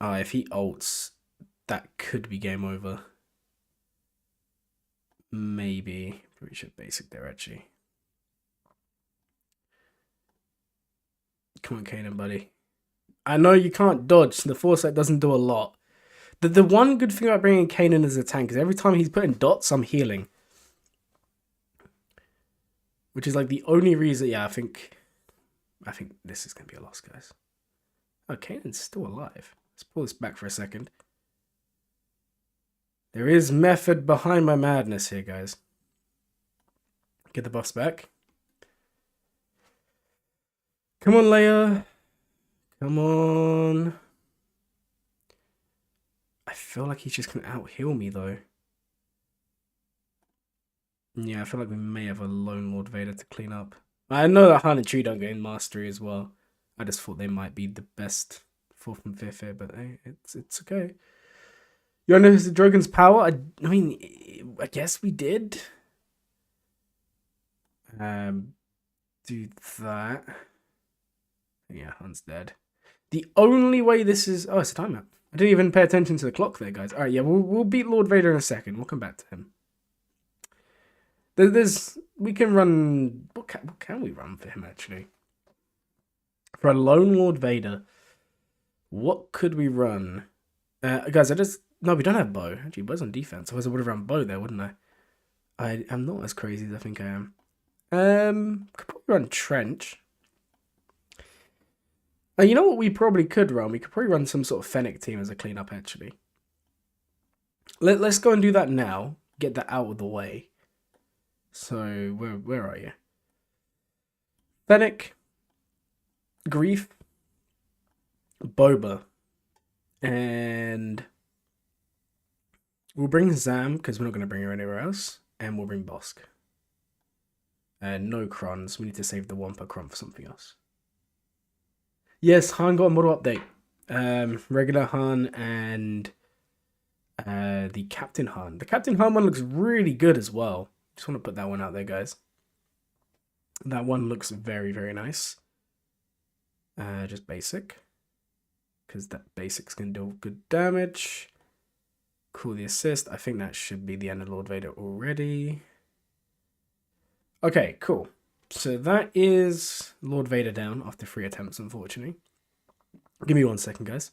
If he ults, that could be game over. Maybe. Probably should basic there, actually. Come on, Kanan, buddy. I know you can't dodge. The foresight doesn't do a lot. The one good thing about bringing Kanan as a tank is every time he's putting dots, I'm healing. Which is like the only reason... Yeah, I think I think this is going to be a loss, guys. Oh, Kanan's still alive. Let's pull this back for a second. There is method behind my madness here, guys. Get the buffs back. Come on, Leia. Come on. I feel like he's just going to out-heal me, though. Yeah, I feel like we may have a Lone Lord Vader to clean up. I know that Han and Chewie don't gain mastery as well. I just thought they might be the best 4th and 5th here, but hey, it's okay. You want to know the Drogon's power? I mean, I guess we did. Do that. Yeah, Han's dead. The only way this is... Oh, it's a timeout. I didn't even pay attention to the clock there, guys. All right, yeah, we'll beat Lord Vader in a second. We'll come back to him. We can run... What can we run for him, actually? For a Lone Lord Vader, what could we run? Guys, No, we don't have Bo. Actually, Bo's on defense. Otherwise I would have run Bo there, wouldn't I? I am not as crazy as I think I am. Could probably run Trench. You know what we probably could run? We could probably run some sort of Fennec team as a cleanup, actually. Let's go and do that now. Get that out of the way. So, where are you? Fennec, Grief, Boba, and we'll bring Zam, because we're not going to bring her anywhere else, and we'll bring Bosk. No Crons. We need to save the one per Cron for something else. Yes, Han got a model update. Regular Han and the Captain Han. The Captain Han one looks really good as well. Just want to put that one out there, guys. That one looks very, very nice. Just basic. Because that basic's going to do good damage. Cool, the assist. I think that should be the end of Lord Vader already. Okay, cool. So that is Lord Vader down after 3 attempts, unfortunately. Give me 1 second, guys.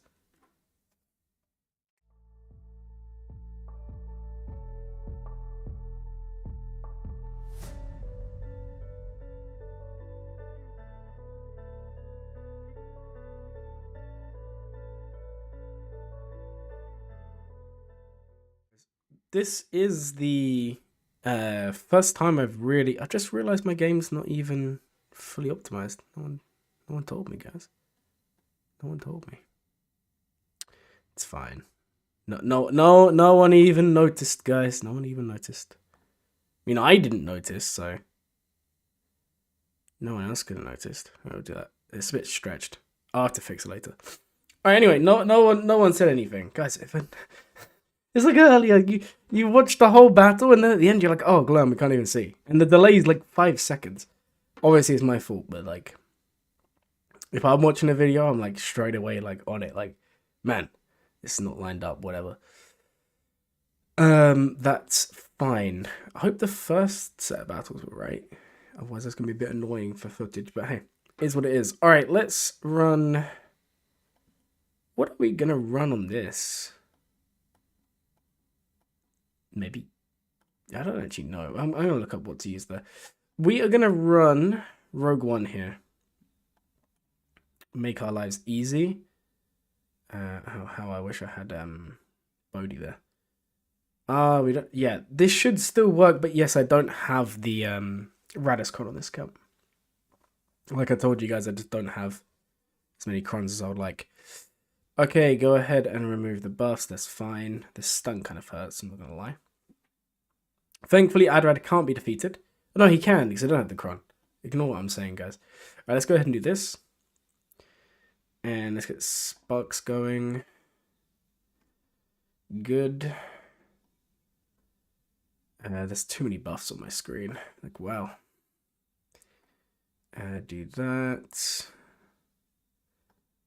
This is the first time I just realized my game's not even fully optimized. No one told me, guys. No one told me. It's fine. No one even noticed, guys. No one even noticed. I mean, I didn't notice, so no one else could have noticed. I'll do that. It's a bit stretched. I'll have to fix it later. Alright, anyway, no one said anything. Guys, it's like earlier, you watch the whole battle, and then at the end you're like, oh, Glam, we can't even see. And the delay is like 5 seconds. Obviously, it's my fault, but like, if I'm watching a video, I'm like straight away like on it, like, man, it's not lined up, whatever. That's fine. I hope the first set of battles were right. Otherwise, that's gonna be a bit annoying for footage. But hey, it is what it is. All right, let's run. What are we gonna run on this? Maybe, I don't actually know. I'm gonna look up what to use there. We are gonna run Rogue One here. Make our lives easy. How I wish I had Bodhi there. We don't. Yeah, this should still work, but yes, I don't have the Radis Cron on this account. Like I told you guys, I just don't have as many crons as I would like. Okay, go ahead and remove the buffs. That's fine. The stun kind of hurts, I'm not gonna lie. Thankfully, Adrad can't be defeated. No, he can, because I don't have the Cron. Ignore what I'm saying, guys. Alright, let's go ahead and do this. And let's get sparks going. Good. There's too many buffs on my screen. Like, wow. Do that.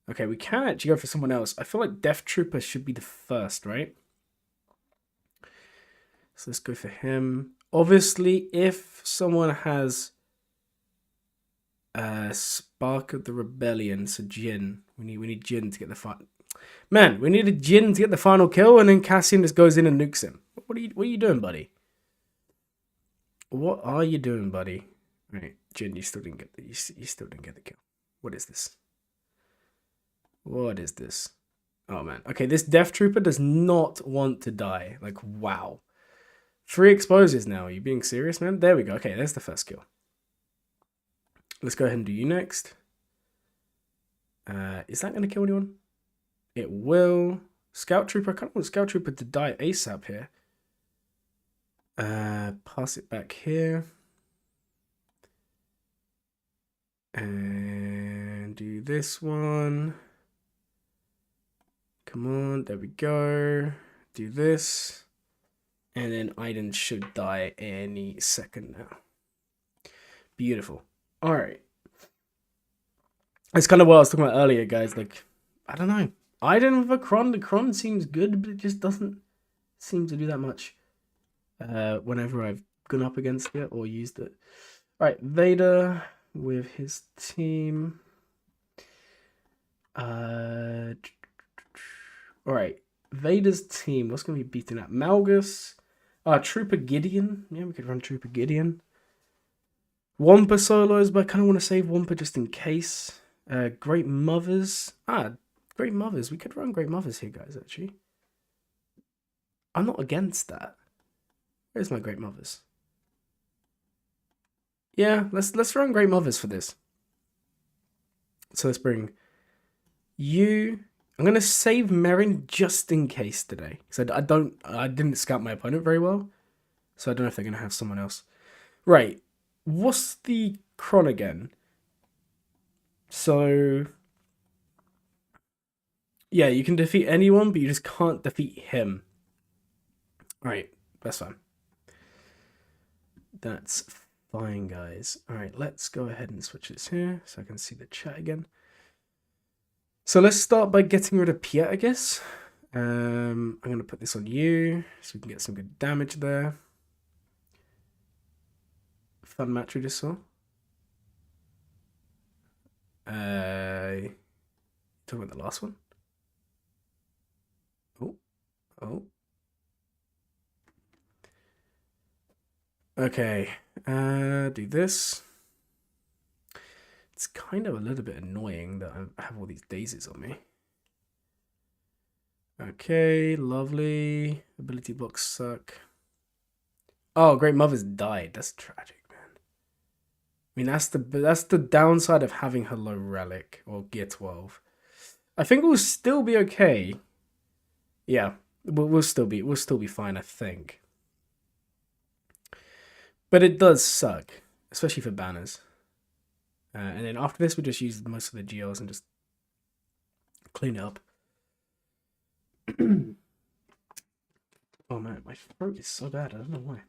Okay, we can actually go for someone else. I feel like Death Trooper should be the first, right? So let's go for him. Obviously, if someone has Spark of the Rebellion, so Jin, we need Jin to get the final. Man, we need a Jin to get the final kill, and then Cassian just goes in and nukes him. What are you doing, buddy? What are you doing, buddy? Right, Jin, you still didn't get the kill. What is this? What is this? Oh man. Okay, this Death Trooper does not want to die. Like, wow. 3 exposures now. Are you being serious, man? There we go. Okay, there's the first kill. Let's go ahead and do you next. Is that going to kill anyone? It will. Scout Trooper. I kind of want Scout Trooper to die ASAP here. Pass it back here. And do this one. Come on, there we go. Do this. And then Aiden should die any second now. Beautiful. Alright. It's kind of what I was talking about earlier, guys. Like, I don't know. Aiden with a Chron. The Chron seems good, but it just doesn't seem to do that much. Whenever I've gone up against it or used it. Alright, Vader with his team. Alright, Vader's team. What's going to be beating at? Malgus. Trooper Gideon. Yeah, we could run Trooper Gideon. Wampa solos, but I kind of want to save Wampa just in case. Great Mothers. Great Mothers. We could run Great Mothers here, guys, actually. I'm not against that. Where's my Great Mothers? Yeah, let's run Great Mothers for this. So let's bring you. I'm gonna save Merrin just in case today, because I didn't scout my opponent very well, so I don't know if they're gonna have someone else. Right, what's the Chron again? So yeah, you can defeat anyone, but you just can't defeat him. Alright, that's fine. That's fine, guys. Alright, let's go ahead and switch this here so I can see the chat again. So let's start by getting rid of Piet, I guess. I'm going to put this on you so we can get some good damage there. Fun match we just saw. Talking about the last one? Oh. Okay, do this. It's kind of a little bit annoying that I have all these daisies on me. Okay, lovely. Ability blocks suck. Oh, Great Mother's died. That's tragic, man. I mean, that's the downside of having her low relic or gear 12. I think we'll still be okay. Yeah, we'll still be fine, I think. But it does suck, especially for banners. And then after this, we just use most of the GLs and just clean it up. Oh man, my throat is so bad. I don't know why.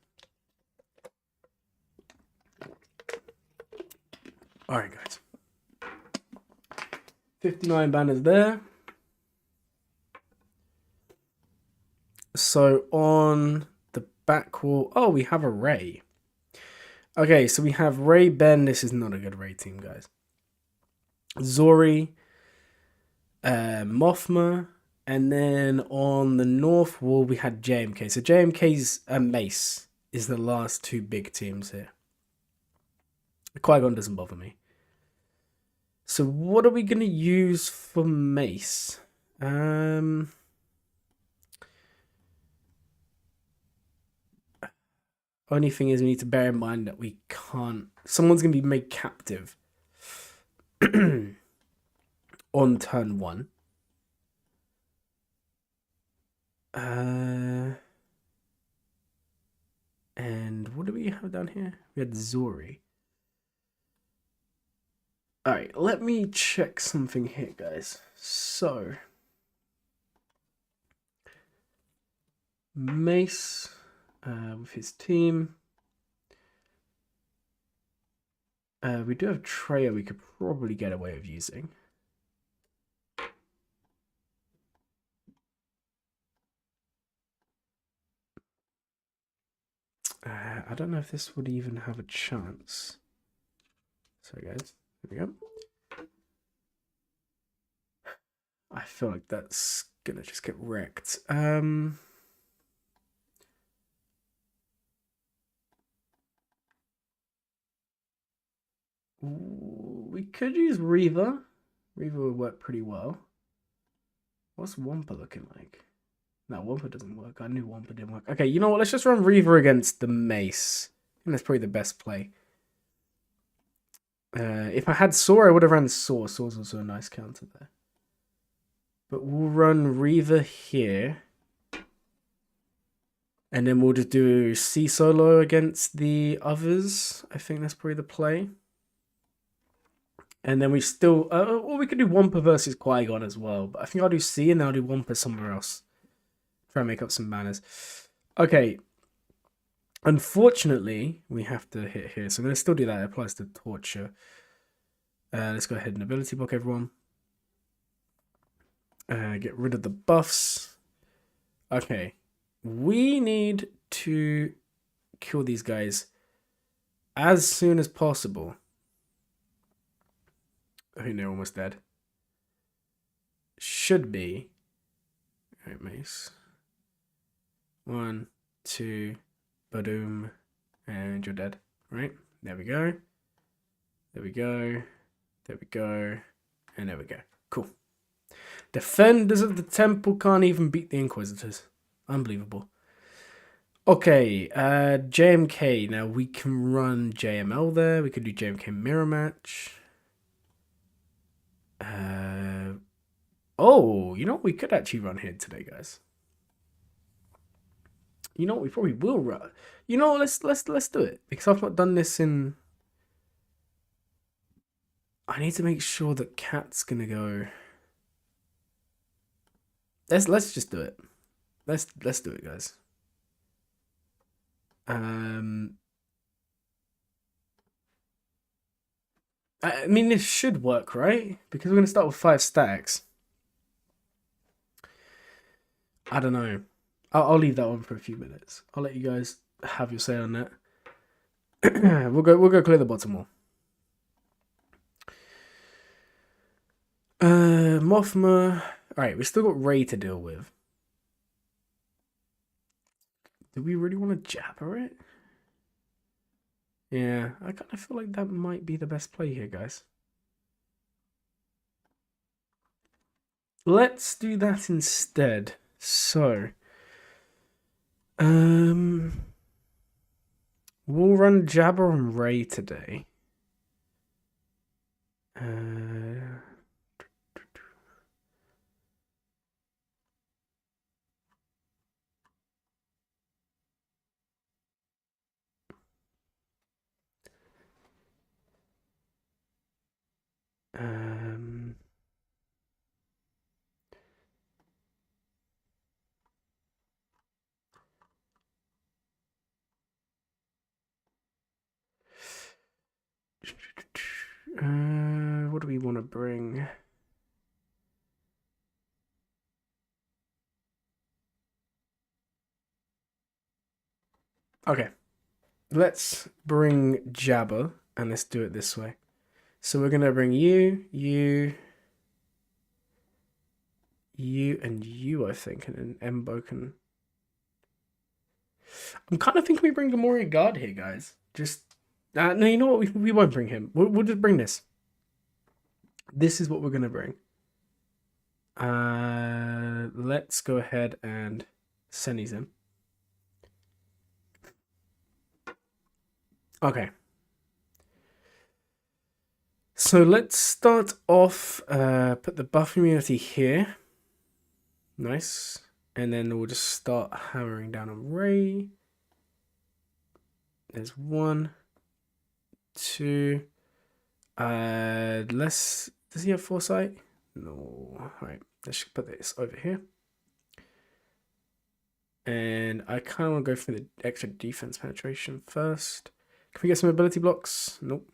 Alright, guys. 59 banners there. So on the back wall... Oh, we have a Ray. Okay, so we have Ray, Ben. This is not a good Ray team, guys. Zori, Mothma, and then on the north wall we had JMK. So JMK's Mace is the last 2 big teams here. Qui-Gon doesn't bother me. So what are we going to use for Mace? Only thing is we need to bear in mind that we can't... Someone's going to be made captive on turn 1. And what do we have down here? We had Zori. Alright, let me check something here, guys. So... Mace... with his team. We do have Treya we could probably get away with using. I don't know if this would even have a chance. Sorry guys, here we go. I feel like that's gonna just get wrecked. We We could use Reaver. Reaver would work pretty well. What's Wampa looking like? No, Wampa doesn't work. I knew Wampa didn't work. Okay, you know what? Let's just run Reaver against the Mace. I think that's probably the best play. If I had Saw, I would have run Saw. Saw's also a nice counter there. But we'll run Reaver here. And then we'll just do C solo against the others. I think that's probably the play. And then we still... or we could do Wampa versus Qui-Gon as well. But I think I'll do C and then I'll do Wampa somewhere else. Try and make up some manners. Okay. Unfortunately, we have to hit here. So I'm going to still do that. It applies to Torture. Let's go ahead and ability block everyone. Get rid of the buffs. Okay. We need to kill these guys as soon as possible. I think they're almost dead. Should be. Alright, Mace. 1, 2, boom, and you're dead. Right? There we go. There we go. There we go. And there we go. Cool. Defenders of the Temple can't even beat the Inquisitors. Unbelievable. Okay, JMK. Now we can run JML there. We could do JMK mirror match. Oh, you know what we could actually run here today, guys. You know what we probably will run. You know, let's do it because I've not done this in. I need to make sure that Cat's gonna go. Let's just do it. Let's do it, guys. I mean, this should work, right? Because we're gonna start with 5 stacks. I don't know. I'll leave that one for a few minutes. I'll let you guys have your say on that. we'll go clear the bottom wall. Mothma. Alright, we still got Rey to deal with. Do we really want to jabber it? Yeah, I kind of feel like that might be the best play here, guys. Let's do that instead. So, we'll run Jabber and Rey today. What do we want to bring? Okay, let's bring Jabba and let's do it this way. So we're gonna bring you, and you, I think, and then Embo can. I'm kind of thinking we bring Gamorrean Guard here, guys. Just no, you know what? We won't bring him. We'll just bring this. This is what we're gonna bring. Let's go ahead and send these in. Okay. So let's start off. Put the buff immunity here. Nice. And then we'll just start hammering down on Rey. There's 1, 2. Does he have foresight? No. Alright, let's put this over here. And I kind of want to go for the extra defense penetration first. Can we get some ability blocks? Nope.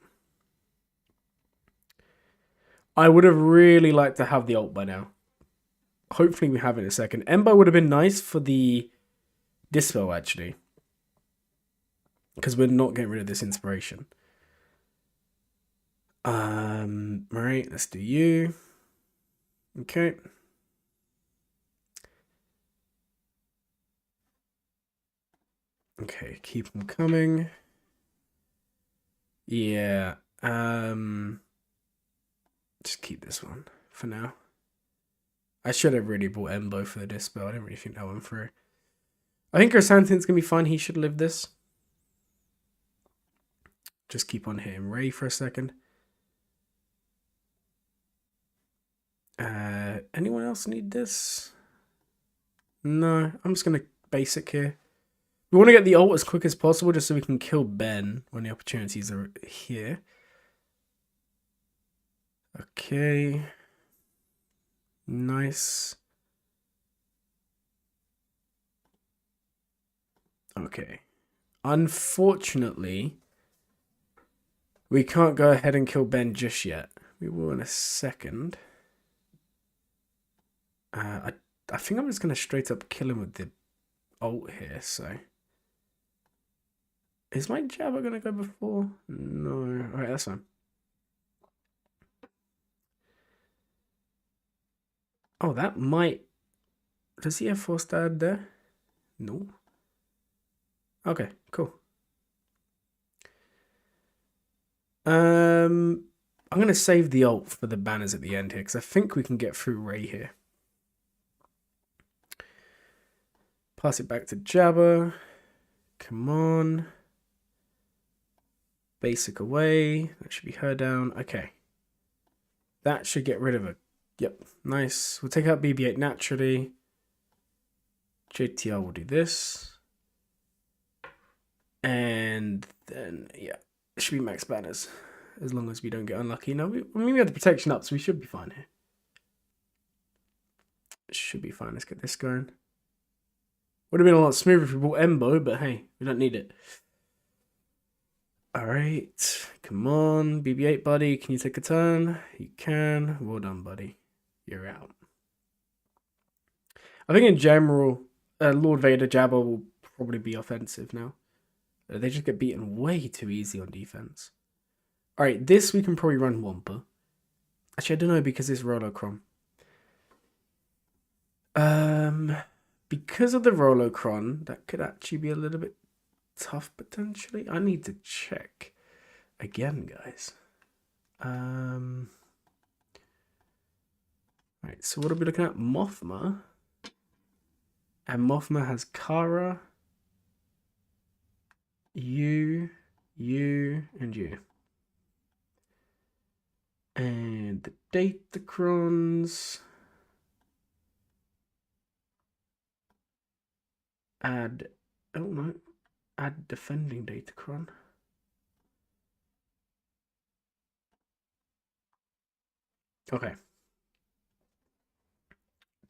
I would have really liked to have the ult by now. Hopefully we have it in a second. Embo would have been nice for the Dispel, actually. Because we're not getting rid of this inspiration. Right, let's do you. Okay. Okay, keep them coming. Yeah. Just keep this one for now. I should have really bought Embo for the dispel. I didn't really think that one through. I think Chrysanthemum's going to be fine. He should live this. Just keep on hitting Ray for a second. Anyone else need this? No, I'm just going to basic here. We want to get the ult as quick as possible just so we can kill Ben when the opportunities are here. Okay. Nice. Okay. Unfortunately, we can't go ahead and kill Ben just yet. We will in a second. I think I'm just going to straight up kill him with the ult here, so... Is my Jabba going to go before? No. Alright, that's fine. Oh, that might... Does he have 4-star there? No. Okay, cool. I'm going to save the ult for the banners at the end here, because I think we can get through Ray here. Pass it back to Jabba. Come on. Basic away. That should be her down. Okay. That should get rid of it. Yep. Nice. We'll take out BB-8 naturally. JTR will do this. And then, yeah. It should be max banners. As long as we don't get unlucky. No, we have the protection up, so we should be fine here. It should be fine. Let's get this going. Would have been a lot smoother if we bought Embo, but hey, we don't need it. Alright, come on, BB-8 buddy, can you take a turn? You can. Well done, buddy. You're out. I think in general, Lord Vader Jabba will probably be offensive now. They just get beaten way too easy on defense. Alright, this we can probably run Wampa. Actually, I don't know because it's Rolocron. Because of the Rolocron, that could actually be a little bit tough potentially. I need to check again, guys. Right, so what are we looking at? Mothma. And Mothma has Kara, you, and you. And the Datacrons. Add, oh no, add defending Datacron. Okay.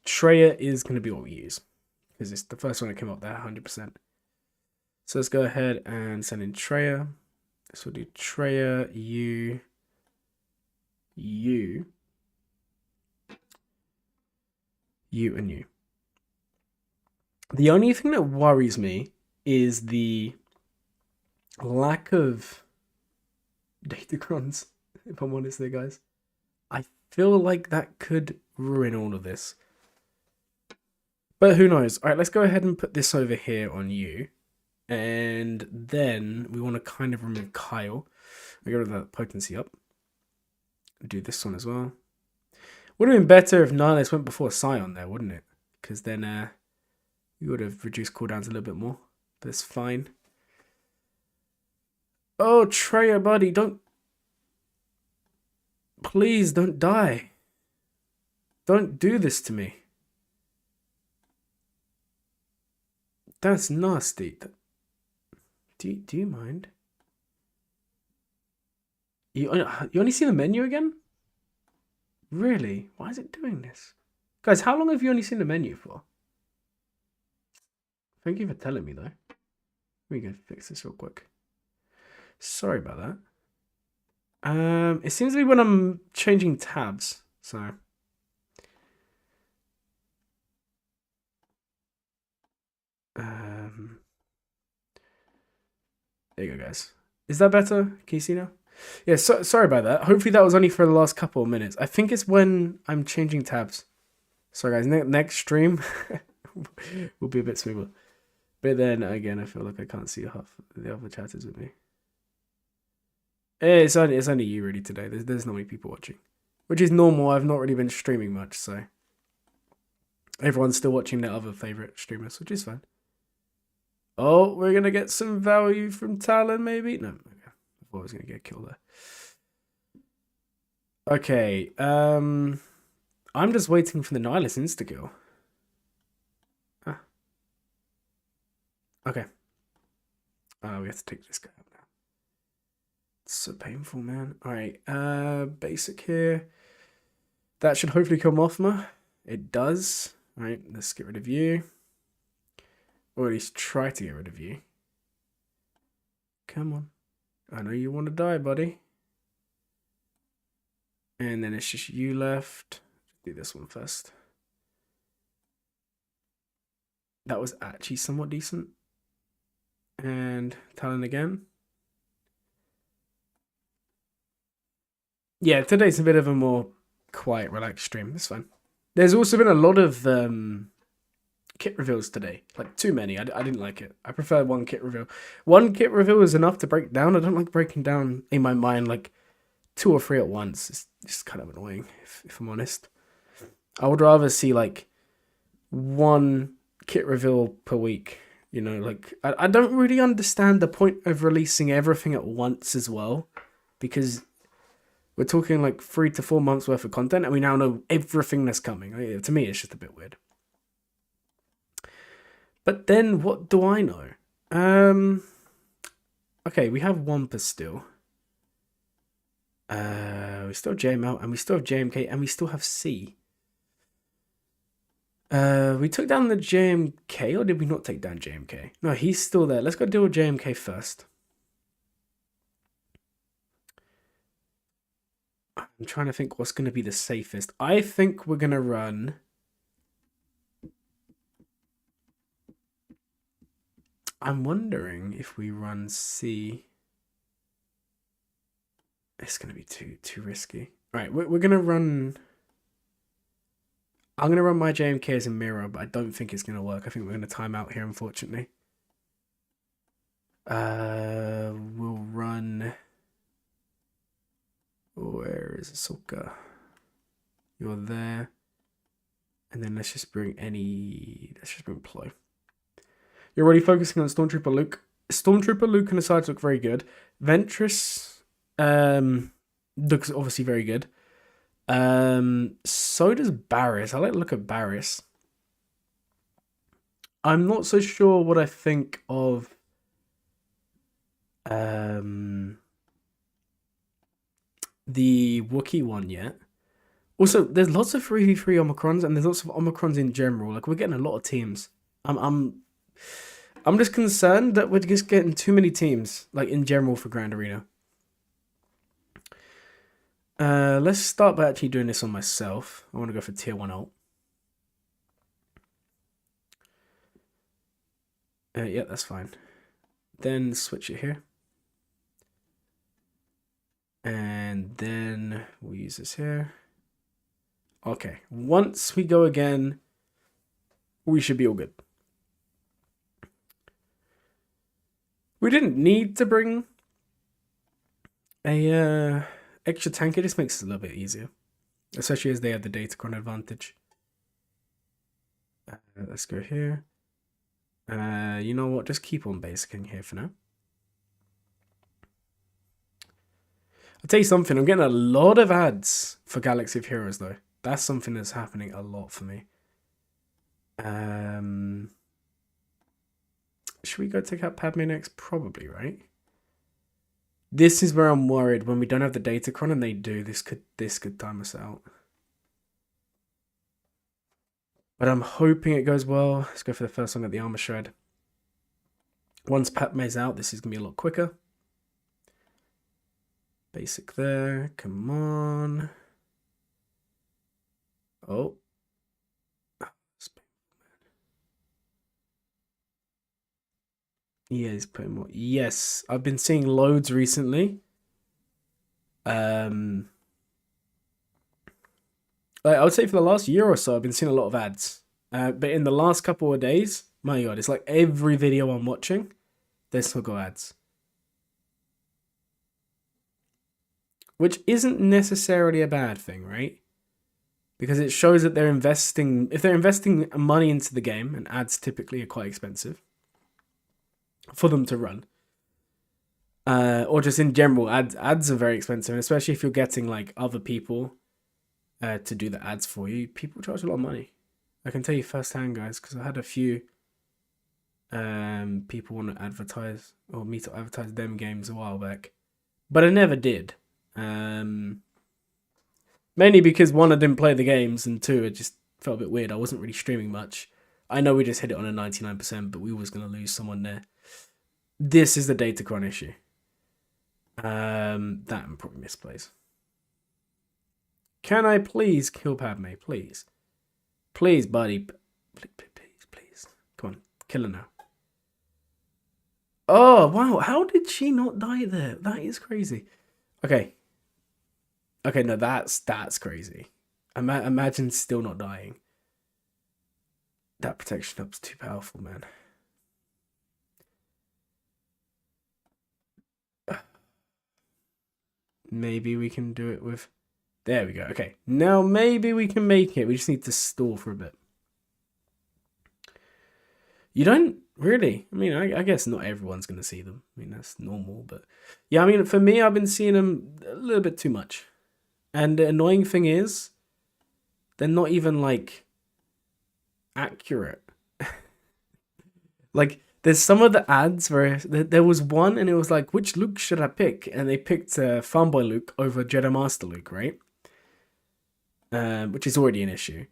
Treya is going to be what we use. Because it's the first one that came up there, 100%. So let's go ahead and send in Treya. This will do Treya, you, and you. The only thing that worries me is the lack of Datacrons, if I'm honest there, guys. I feel like that could ruin all of this. But who knows? Alright, let's go ahead and put this over here on you. And then we want to kind of remove Kyle. We get rid of that potency up. Do this one as well. Would have been better if Nihilus went before Scion there, wouldn't it? Because then we would have reduced cooldowns a little bit more. But it's fine. Oh, Treya, buddy, don't... Please, don't die. Don't do this to me. That's nasty. Do you mind? You only see the menu again? Really? Why is it doing this? Guys, how long have you only seen the menu for? Thank you for telling me, though. Let me go fix this real quick. Sorry about that. It seems to be when I'm changing tabs, so... There you go, guys. Is that better? Can you see now? Yeah, sorry about that. Hopefully that was only for the last couple of minutes. I think it's when I'm changing tabs. Sorry, guys. Next stream will be a bit smoother. But then, again, I feel like I can't see half the other chatters with me. It's only you, really, today. There's not many people watching. which is normal. I've not really been streaming much, so everyone's still watching their other favorite streamers, which is fine. Oh, we're gonna get some value from Talon, maybe? No, okay. I thought I was gonna get killed there. Okay, I'm just waiting for the Nihilist insta-kill. Ah. Okay. We have to take this guy out now. It's so painful, man. Alright, basic here. That should hopefully come off me. It does. Alright, let's get rid of you. Or at least try to get rid of you. Come on. I know you want to die, buddy. And then it's just you left. Do this one first. That was actually somewhat decent. And Talon again. Yeah, today's a bit of a more quiet, relaxed stream. It's fine. There's also been a lot of kit reveals today. Like, too many. I didn't like it. I prefer one kit reveal. One kit reveal is enough to break down. I don't like breaking down in my mind like 2 or 3 at once. It's just kind of annoying, if I'm honest. I would rather see like 1 kit reveal per week. You know, like, I don't really understand the point of releasing everything at once as well. Because we're talking like 3 to 4 months worth of content and we now know everything that's coming. To me, it's just a bit weird. But then, what do I know? Okay, we have Wampa still. We still have JML, and we still have JMK, and we still have C. We took down the JMK, or did we not take down JMK? No, he's still there. Let's go deal with JMK first. I'm trying to think what's going to be the safest. I think we're going to run... I'm wondering if we run C. It's going to be too risky. All right, we're going to run... I'm going to run my JMK as a mirror, but I don't think it's going to work. I think we're going to time out here, unfortunately. We'll run... Where is Ahsoka? You're there. And then let's just bring Plo. You're already focusing on Stormtrooper Luke. Stormtrooper Luke and the sides look very good. Ventress looks obviously very good. So does Barriss. I like to look at Barriss. I'm not so sure what I think of the Wookiee one yet. Also, there's lots of 3v3 Omicrons and there's lots of Omicrons in general. Like, we're getting a lot of teams. I'm just concerned that we're just getting too many teams, like, in general for Grand Arena. Let's start by actually doing this on myself. I want to go for tier 1 ult. Yeah, that's fine. Then switch it here. And then we'll use this here. Okay, once we go again, we should be all good. We didn't need to bring a extra tank. It just makes it a little bit easier, especially as they have the datacron advantage. Let's go here. You know what? Just keep on basicing here for now. I'll tell you something. I'm getting a lot of ads for Galaxy of Heroes, though. That's something that's happening a lot for me. Should we go take out Padme next? Probably, right? This is where I'm worried. When we don't have the datacron and they do, this could time us out. But I'm hoping it goes well. Let's go for the first one at the armor shred. Once Padme's out, this is going to be a lot quicker. Basic there. Come on. Oh. Yeah, he's putting more. Yes, I've been seeing loads recently. Like, I would say for the last year or so, I've been seeing a lot of ads. But in the last couple of days, my God, it's like every video I'm watching, there's still got ads. which isn't necessarily a bad thing, right? Because it shows that they're investing. If they're investing money into the game, and ads typically are quite expensive for them to run, or just in general, ads are very expensive, and especially if you're getting like other people to do the ads for you, people charge a lot of money. I can tell you firsthand, guys, because I had a few people want to advertise or me to advertise them games a while back, but I never did. Mainly because one, I didn't play the games, and two, it just felt a bit weird. I wasn't really streaming much. I know we just hit it on a 99%, but we was gonna lose someone there. This is the Datacron issue. That and probably misplays. Can I please kill Padme? Please. Please, buddy. Please. Come on. Kill her now. Oh, wow. How did she not die there? That is crazy. Okay. Okay, no, that's crazy. Imagine still not dying. That protection up's too powerful, man. Maybe we can do it with... There we go. Okay, now maybe we can make it. We just need to stall for a bit. You don't really. I mean, I guess not everyone's going to see them. I mean, that's normal. But yeah, I mean, for me, I've been seeing them a little bit too much. And the annoying thing is, they're not even, like, accurate. Like, there's some of the ads where there was one and it was like, which Luke should I pick? And they picked Fanboy Luke over Jedi Master Luke, right? Which is already an issue.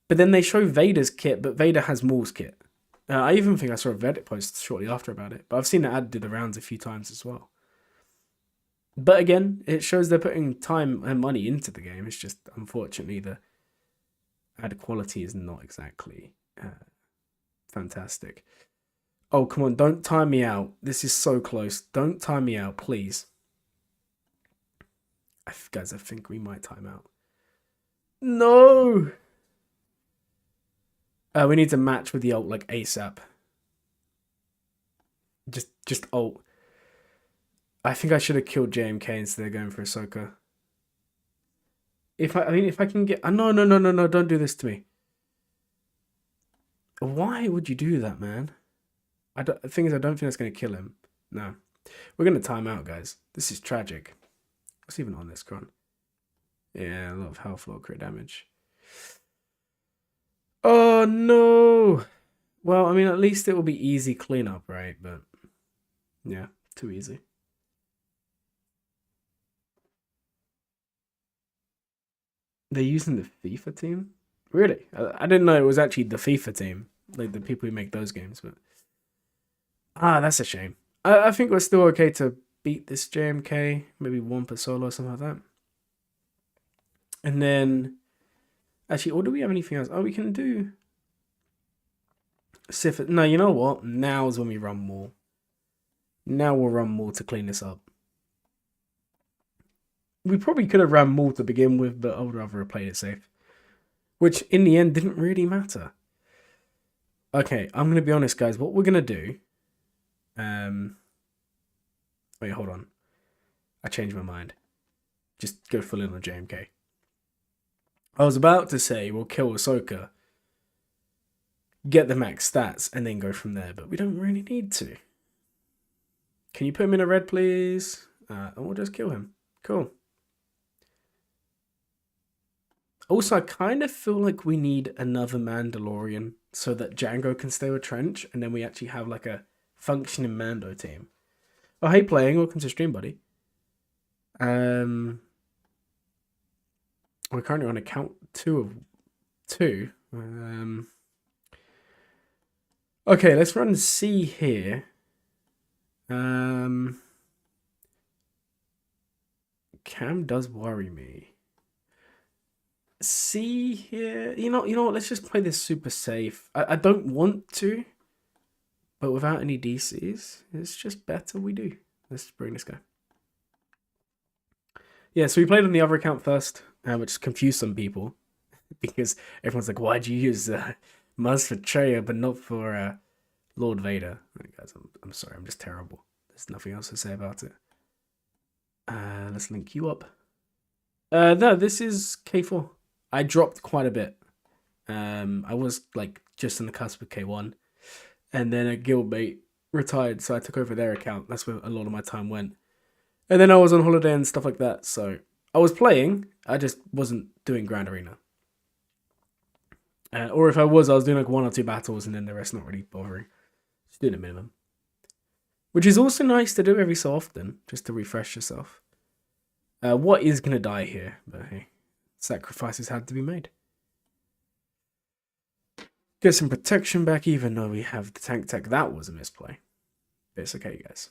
But then they show Vader's kit, but Vader has Maul's kit. I even think I saw a Reddit post shortly after about it. But I've seen the ad do the rounds a few times as well. But again, it shows they're putting time and money into the game. It's just, unfortunately, the ad quality is not exactly fantastic. Oh, come on, don't time me out. This is so close. Don't time me out, please. Guys, I think we might time out. No! We need to match with the ult, like, ASAP. Just ult. I think I should have killed JMK instead of going for Ahsoka. If I can get... no, don't do this to me. Why would you do that, man? The thing is, I don't think that's going to kill him. No. We're going to time out, guys. This is tragic. What's even on this Cron? Yeah, a lot of health, a lot of crit damage. Oh, no! Well, I mean, at least it will be easy cleanup, right? But, yeah, too easy. They're using the FIFA team? Really? I didn't know it was actually the FIFA team. Like, the people who make those games, but... that's a shame. I think we're still okay to beat this JMK. Maybe one per solo or something like that. And then... Actually, or do we have anything else? Oh, we can do... Sif. No, you know what? Now is when we run more. Now we'll run more to clean this up. We probably could have ran more to begin with, but I would rather have played it safe. Which, in the end, didn't really matter. Okay, I'm going to be honest, guys. What we're going to do... Wait, hold on. I changed my mind. Just go full in on JMK. I was about to say we'll kill Ahsoka, get the max stats, and then go from there, but we don't really need to. Can you put him in a red, please? And we'll just kill him. Cool. Also, I kind of feel like we need another Mandalorian so that Django can stay with Trench, and then we actually have like a functioning Mando team. Oh, hey, playing. Welcome to stream, buddy. We're currently on account 2 of 2. Okay, let's run C here. Cam does worry me. C here. You know what? Let's just play this super safe. I don't want to, but without any DCs, it's just better we do. Let's bring this guy. Yeah, so we played on the other account first, which confused some people because everyone's like, "Why'd you use Muzz for Traya but not for Lord Vader?" Like, guys, I'm sorry, I'm just terrible. There's nothing else to say about it. Let's link you up. No, this is K4. I dropped quite a bit. I was like just on the cusp of K1, and then a guildmate retired, so I took over their account. That's where a lot of my time went. And then I was on holiday and stuff like that, so I was playing. I just wasn't doing Grand Arena. Or if I was doing like one or two battles, and then the rest not really bothering. Just doing a minimum, which is also nice to do every so often, just to refresh yourself. What is gonna die here? But hey, sacrifices had to be made. Get some protection back, even though we have the tank tech. That was a misplay. But it's okay, guys.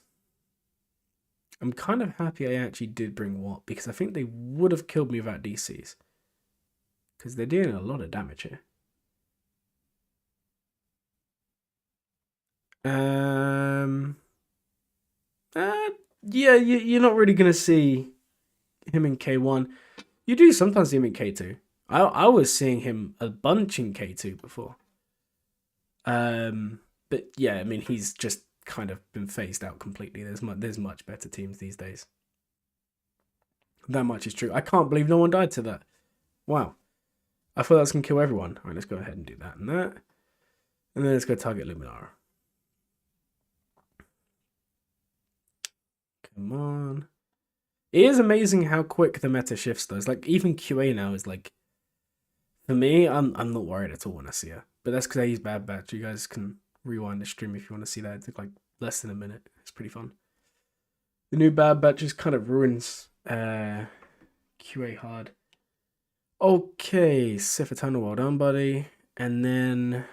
I'm kind of happy I actually did bring Watt, because I think they would have killed me without DCs. Because they're doing a lot of damage here. Yeah, you're not really going to see him in K1. You do sometimes see him in K2. I was seeing him a bunch in K2 before. But yeah, I mean, he's just kind of been phased out completely. There's much better teams these days. That much is true. I can't believe no one died to that. Wow. I thought that was going to kill everyone. All right, let's go ahead and do that and that. And then let's go target Luminara. Come on. It is amazing how quick the meta shifts though. It's like even QA now is like, for me, I'm not worried at all when I see her. But that's because I use Bad Batch. You guys can rewind the stream if you want to see that. It took like less than a minute. It's pretty fun. The new Bad Batch just kind of ruins QA hard. Okay, Sif Eternal, well done, buddy. And then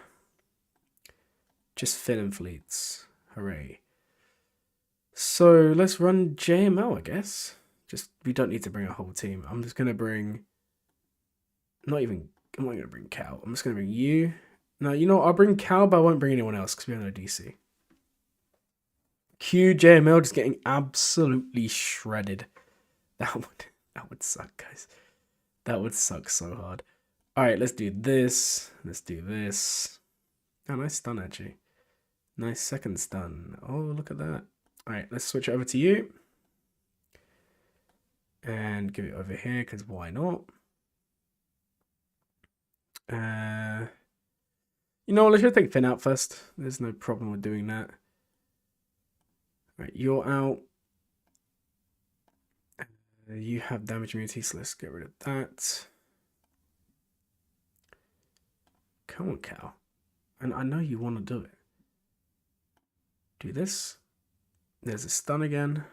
just Finn Fleets. Hooray. So let's run JML, I guess. Just, we don't need to bring a whole team. I'm just going to bring, I'm not going to bring Cal. I'm just going to bring you. No, you know what? I'll bring Cal, but I won't bring anyone else because we have no DC. Q, JML just getting absolutely shredded. That would suck, guys. That would suck so hard. All right, let's do this. Let's do this. Oh, nice stun, actually. Nice second stun. Oh, look at that. All right, let's switch over to you. And give it over here, because why not? You know what, let's just take Finn out first. There's no problem with doing that. All right, you're out. You have damage immunity, so let's get rid of that. Come on, Cal. And I know you want to do it. Do this. There's a stun again.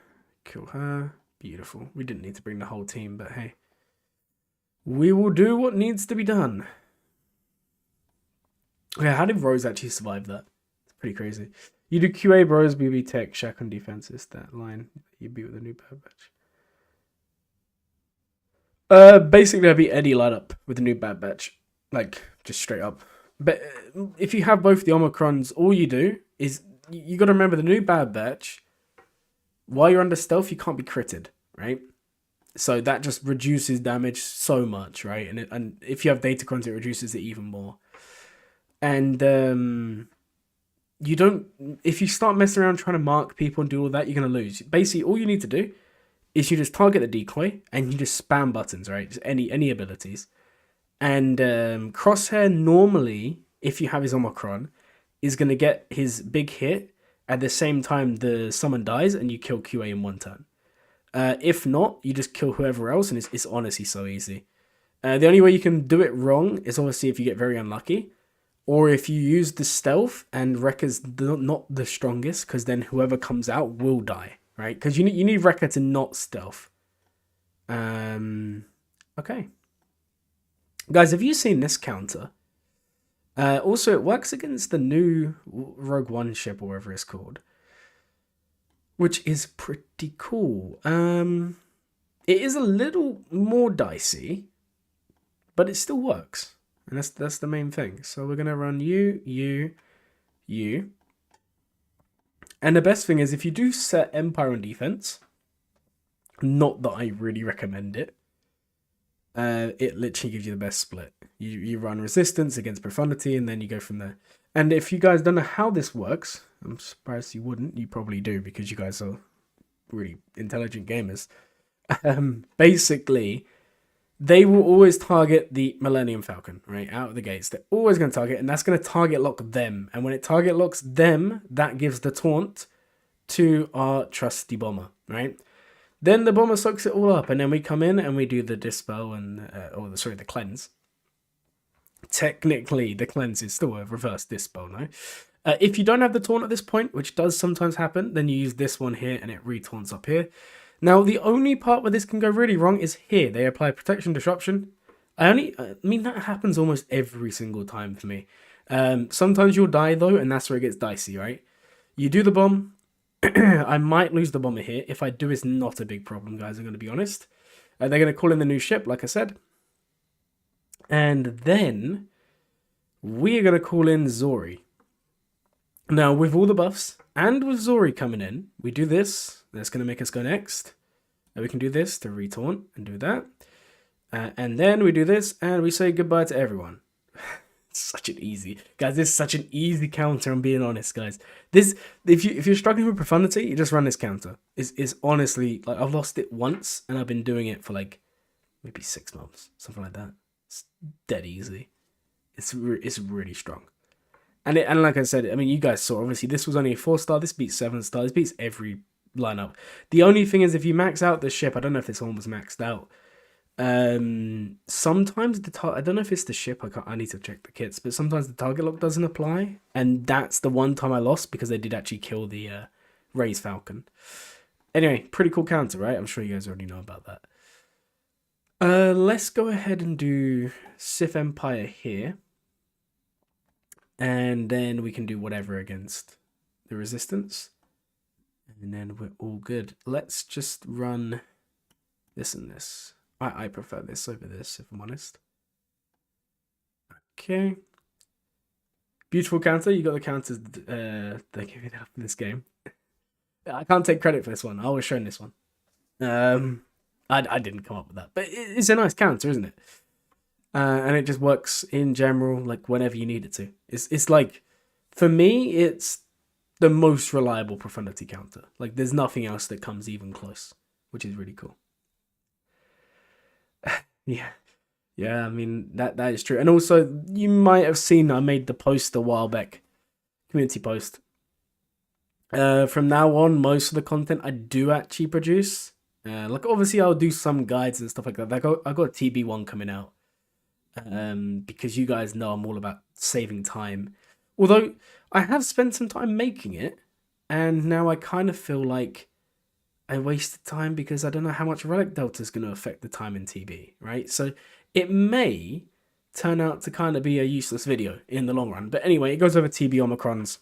Kill her. Beautiful. We didn't need to bring the whole team, but hey. We will do what needs to be done. Okay, how did Rose actually survive that? It's pretty crazy. You do QA, Rose, BB Tech, Shack on defense. Is that line you beat with a new Bad Batch? Basically, I beat Eddie light up with a new Bad Batch. Like, just straight up. But if you have both the Omicrons, all you do is, you got to remember the new Bad Batch, while you're under stealth, you can't be critted, right? So that just reduces damage so much, right? And if you have Datacrons, it reduces it even more. And you don't, if you start messing around trying to mark people and do all that, you're going to lose. Basically, all you need to do is you just target the decoy and you just spam buttons, right? Just any abilities. And Crosshair normally, if you have his Omicron, is going to get his big hit at the same time the summon dies and you kill QA in one turn. If not, you just kill whoever else, and it's honestly so easy. The only way you can do it wrong is obviously if you get very unlucky, or if you use the stealth and Rekka's not the strongest, because then whoever comes out will die, right? Because you need Rekka to not stealth. Okay. Guys, have you seen this counter? Also, it works against the new Rogue One ship, or whatever it's called, which is pretty cool. It is a little more dicey, but it still works, and that's the main thing. So we're gonna run you, and the best thing is if you do set Empire on defense. Not that I really recommend it. It literally gives you the best split. You run resistance against profundity, and then you go from there. And if you guys don't know how this works, I'm surprised you wouldn't. You probably do, because you guys are really intelligent gamers. Basically, they will always target the Millennium Falcon, right? Out of the gates. They're always going to target, and that's going to target lock them. And when it target locks them, that gives the taunt to our trusty bomber, right? Then the bomber soaks it all up, and then we come in and we do the dispel and, the cleanse. Technically, the cleanse is still a reverse dispel, no? If you don't have the taunt at this point, which does sometimes happen, then you use this one here and it re-taunts up here. Now, the only part where this can go really wrong is here. They apply protection disruption. I mean, that happens almost every single time for me. Sometimes you'll die, though, and that's where it gets dicey, right? You do the bomb. I might lose the bomber here. If I do, it's not a big problem, guys. I'm going to be honest. They're going to call in the new ship, like I said. And then we are going to call in Zori. Now, with all the buffs and with Zori coming in, we do this. That's going to make us go next. And we can do this to retaunt and do that. And then we do this and we say goodbye to everyone. Such an easy, guys. This is such an easy counter. I'm being honest, guys. This, if you're struggling with profundity, you just run this counter. It's honestly like I've lost it once and I've been doing it for like maybe 6 months, something like that. It's dead easy. It's really strong. And like I said, I mean, you guys saw, obviously, this was only a 4-star. This beats 7-star. This beats every lineup. The only thing is, if you max out the ship, I don't know if this one was maxed out. Sometimes I don't know if it's the ship. I need to check the kits, but sometimes the target lock doesn't apply, and that's the one time I lost because they did actually kill the Ray's Falcon. Anyway, pretty cool counter, right? I'm sure you guys already know about that. Let's go ahead and do Sith Empire here. And then we can do whatever against the Resistance. And then we're all good. Let's just run this and this. I prefer this over this, if I'm honest. Okay. Beautiful counter. You got the counters they give it up in this game. I can't take credit for this one. I was shown this one. I didn't come up with that. But it's a nice counter, isn't it? And it just works in general, like whenever you need it to. It's like, for me, it's the most reliable profundity counter. Like, there's nothing else that comes even close, which is really cool. Yeah, I mean, that is true. And also, you might have seen I made the post a while back, community post. From now on, most of the content I do actually produce. Like, obviously, I'll do some guides and stuff like that. I got a TB1 coming out. Because you guys know I'm all about saving time. Although I have spent some time making it, and now I kind of feel like I wasted time because I don't know how much Relic Delta is going to affect the time in TB, right? So it may turn out to kind of be a useless video in the long run. But anyway, it goes over TB Omicrons,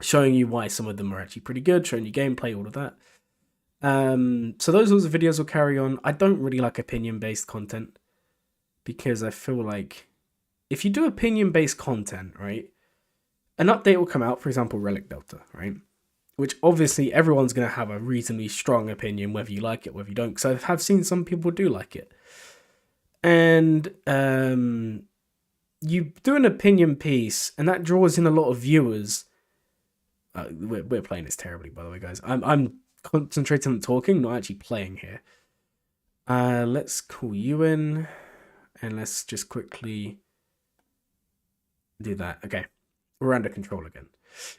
showing you why some of them are actually pretty good, showing you gameplay, all of that. So those sorts of videos will carry on. I don't really like opinion-based content, because I feel like if you do opinion-based content, right, an update will come out, for example, Relic Delta, right, which obviously everyone's going to have a reasonably strong opinion, whether you like it, whether you don't, because I have seen some people do like it. And you do an opinion piece, and that draws in a lot of viewers. We're playing this terribly, by the way, guys. I'm concentrating on talking, not actually playing here. Let's call you in. And let's just quickly do that. Okay, we're under control again.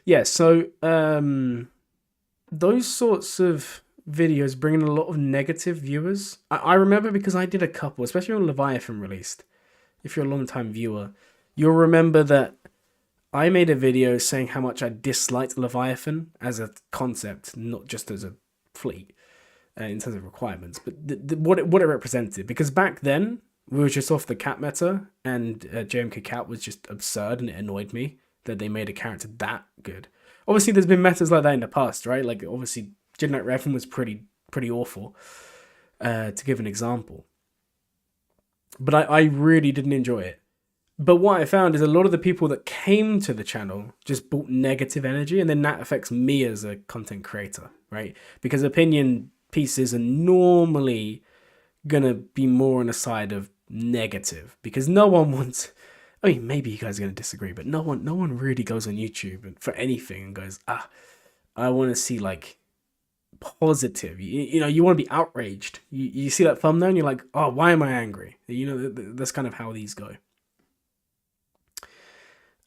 Yeah, so those sorts of videos bring in a lot of negative viewers. I remember because I did a couple, especially when Leviathan released. If you're a long-time viewer, you'll remember that I made a video saying how much I disliked Leviathan as a concept, not just as a fleet in terms of requirements, but what it represented. Because back then, we were just off the cat meta, and JMK Cat was just absurd, and it annoyed me that they made a character that good. Obviously, there's been metas like that in the past, right? Like, obviously, Jedi Revan was pretty awful, to give an example. But I really didn't enjoy it. But what I found is a lot of the people that came to the channel just brought negative energy, and then that affects me as a content creator, right? Because opinion pieces are normally gonna be more on the side of negative, because no one wants, I mean, maybe you guys are gonna disagree, but no one really goes on YouTube and for anything and goes, I want to see like positive. You know, you want to be outraged. You see that thumbnail and you're like, oh, why am I angry? You know, that's kind of how these go.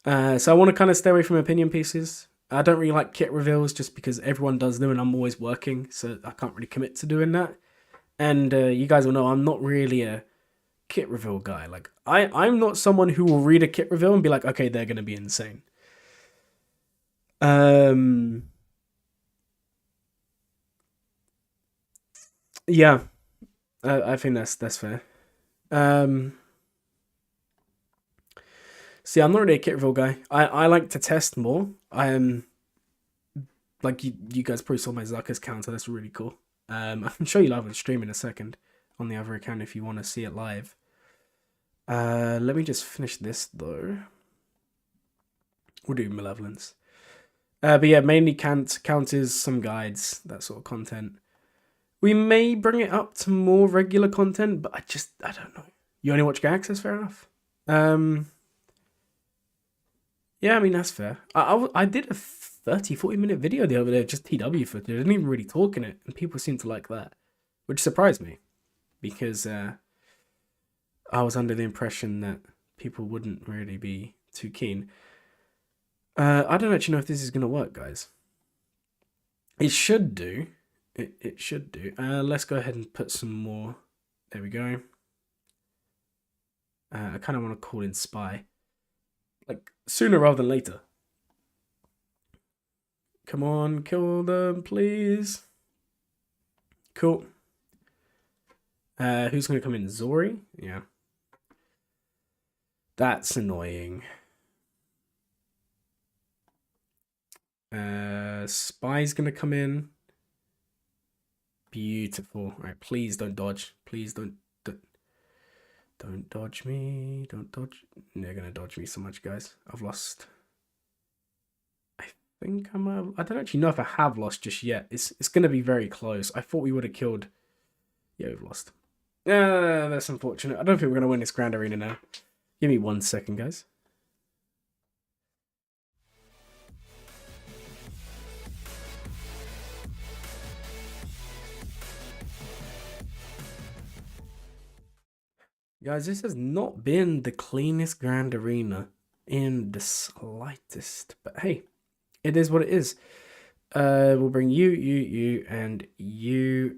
So I want to kind of stay away from opinion pieces. I don't really like kit reveals just because everyone does them and I'm always working, so I can't really commit to doing that. And you guys will know I'm not really a kit reveal guy. Like I'm not someone who will read a kit reveal and be like, okay, they're gonna be insane. Yeah, I think that's fair. See, I'm not really a kit reveal guy. I like to test more. I am like you guys probably saw my Zucker's counter. That's really cool. I can show you live on stream in a second on the other account if you want to see it live. Let me just finish this though. We'll do malevolence. But yeah, mainly counters, some guides, that sort of content. We may bring it up to more regular content, but I don't know. You only watch gags, that's fair enough. Yeah, I mean, that's fair. I did a 30-40 minute video the other day, just TW footage. I didn't even really talk in it, and people seem to like that, which surprised me because I was under the impression that people wouldn't really be too keen. I don't actually know if this is going to work, guys. It should do. It should do. Let's go ahead and put some more. There we go. I kind of want to call in Spy. Like, sooner rather than later. Come on, kill them, please. Cool. Who's going to come in? Zori? Yeah. That's annoying. Spy's going to come in. Beautiful. All right, please don't dodge. Please don't dodge me. Don't dodge. They're gonna dodge me so much, guys. I've lost. I think I don't actually know if I have lost just yet. It's gonna be very close. I thought we would have killed. Yeah, we've lost. That's unfortunate. I don't think we're gonna win this Grand Arena now. Give me 1 second, guys. Guys, this has not been the cleanest Grand Arena in the slightest. But hey, it is what it is. We'll bring you, and you,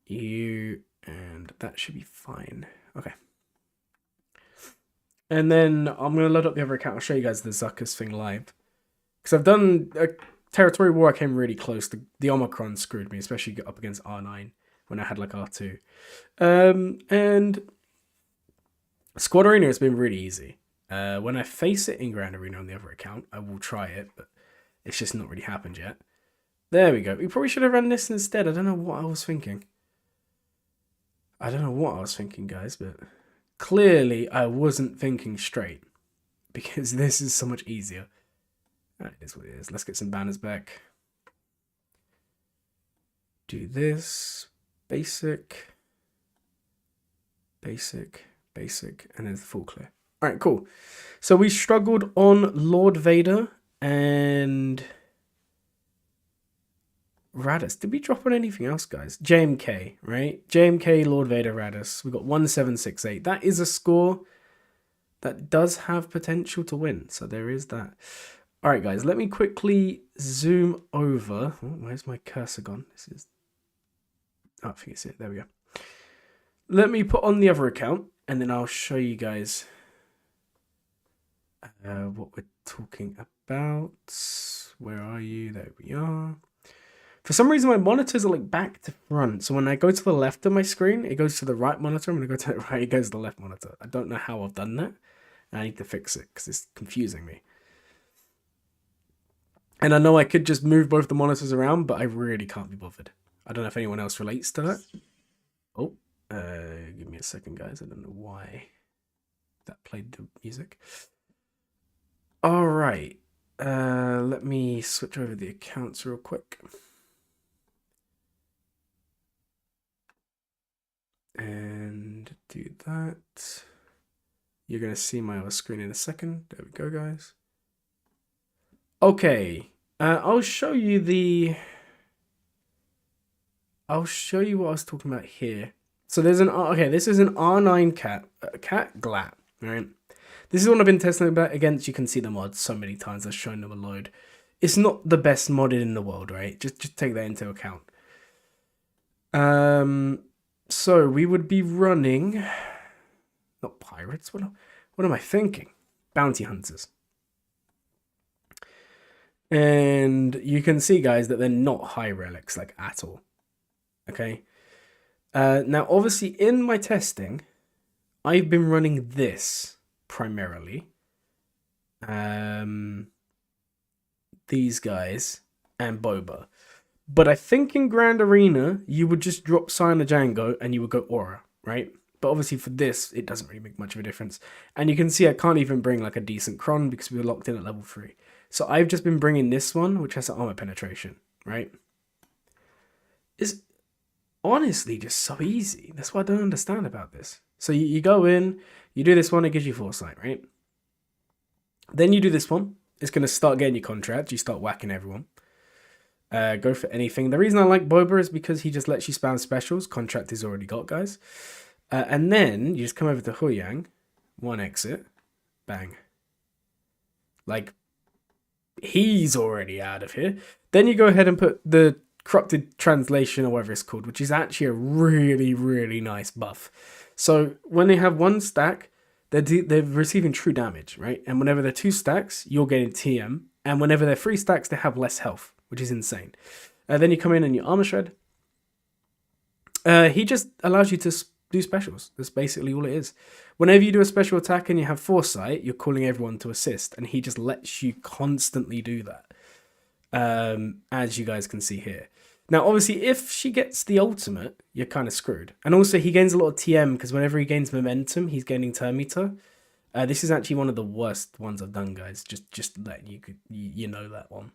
and that should be fine. Okay. And then I'm going to load up the other account. I'll show you guys the Zucker's thing live. Because I've done a territory war. I came really close. The Omicron screwed me, especially up against R9 when I had like R2. And Squad Arena has been really easy. When I face it in Grand Arena on the other account, I will try it, but it's just not really happened yet. There we go. We probably should have run this instead. I don't know what I was thinking. Guys, but clearly I wasn't thinking straight because this is so much easier. It is what it is. Let's get some banners back. Do this. Basic, and then full clear. All right, cool. So we struggled on Lord Vader and Radis. Did we drop on anything else, guys? JMK, right? JMK, Lord Vader, Radis. We got 1768. That is a score that does have potential to win. So there is that. All right, guys, let me quickly zoom over. Oh, where's my cursor gone? This is... Oh, I think it's it. There we go. Let me put on the other account, and then I'll show you guys what we're talking about. Where are you? There we are. For some reason, my monitors are like back to front. So when I go to the left of my screen, it goes to the right monitor. And when I go to the right, it goes to the left monitor. I don't know how I've done that. I need to fix it because it's confusing me. And I know I could just move both the monitors around, but I really can't be bothered. I don't know if anyone else relates to that. Oh, give me a second, guys. I don't know why that played the music. All right. Let me switch over the accounts real quick. And do that. You're going to see my other screen in a second. There we go, guys. Okay. I'll show you the I'll show you what I was talking about here. So there's an okay. This is an R9 cat glat, right? This is one I've been testing about against. You can see the mods so many times. I've shown them a load. It's not the best modded in the world, right? Just take that into account. So we would be running, not pirates. What am I thinking? Bounty hunters. And you can see, guys, that they're not high relics, like, at all. Okay. Now, obviously, in my testing, I've been running this primarily. These guys and Boba. But I think in Grand Arena, you would just drop Sign of Django and you would go Aura, right? But obviously for this, it doesn't really make much of a difference. And you can see I can't even bring like a decent Chron because we were locked in at level 3. So I've just been bringing this one, which has armor penetration, right? It's honestly just so easy. That's what I don't understand about this. So you go in, you do this one, it gives you foresight, right? Then you do this one. It's going to start getting your contract. You start whacking everyone. Go for anything. The reason I like Boba is because he just lets you spam specials. Contract is already got, guys. And then you just come over to Huyang. One exit. Bang. Like, he's already out of here. Then you go ahead and put the corrupted translation or whatever it's called, which is actually a really, really nice buff. So when they have one stack, they're receiving true damage, right? And whenever they're 2 stacks, you're getting TM. And whenever they're 3 stacks, they have less health, which is insane. Then you come in and you armor shred. He just allows you to do specials. That's basically all it is. Whenever you do a special attack and you have foresight, you're calling everyone to assist, and he just lets you constantly do that, as you guys can see here. Now, obviously, if she gets the ultimate, you're kind of screwed. And also, he gains a lot of TM, because whenever he gains momentum, he's gaining turn meter. This is actually one of the worst ones I've done, guys. Just letting you know that one.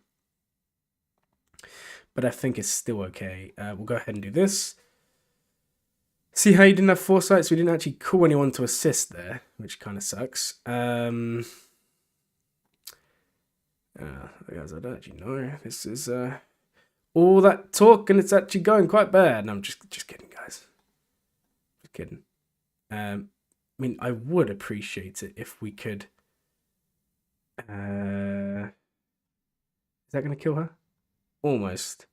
But I think it's still okay. We'll go ahead and do this. See how you didn't have foresight, so we didn't actually call anyone to assist there, which kind of sucks. Guys, I don't actually know. This is all that talk, and it's actually going quite bad. No, I'm just kidding, guys. Just kidding. I mean, I would appreciate it if we could. Is that going to kill her? Almost.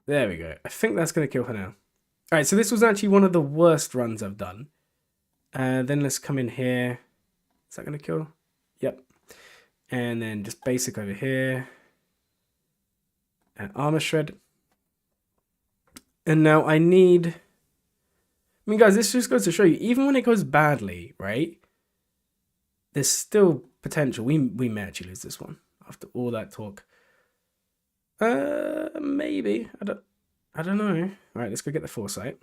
There we go. I think that's going to kill her now. Alright, so this was actually one of the worst runs I've done. Then let's come in here. Is that going to kill? Yep. And then just basic over here. And armor shred. And now I need... I mean, guys, this just goes to show you, even when it goes badly, right? There's still potential. We may actually lose this one after all that talk. Maybe. I don't know. All right, let's go get the foresight.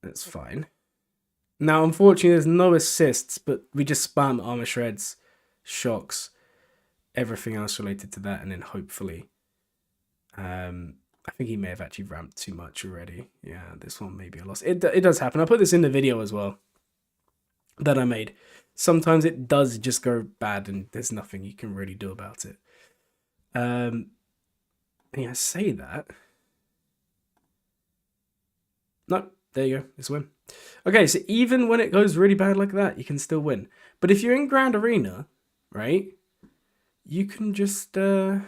That's fine. Now, unfortunately, there's no assists, but we just spam armor shreds, shocks, everything else related to that, and then hopefully, I think he may have actually ramped too much already. Yeah, this one may be a loss. It does happen. I put this in the video as well that I made. Sometimes it does just go bad, and there's nothing you can really do about it. Yeah, say that. No, there you go. It's a win. Okay, so even when it goes really bad like that, you can still win. But if you're in Grand Arena, right, you can just you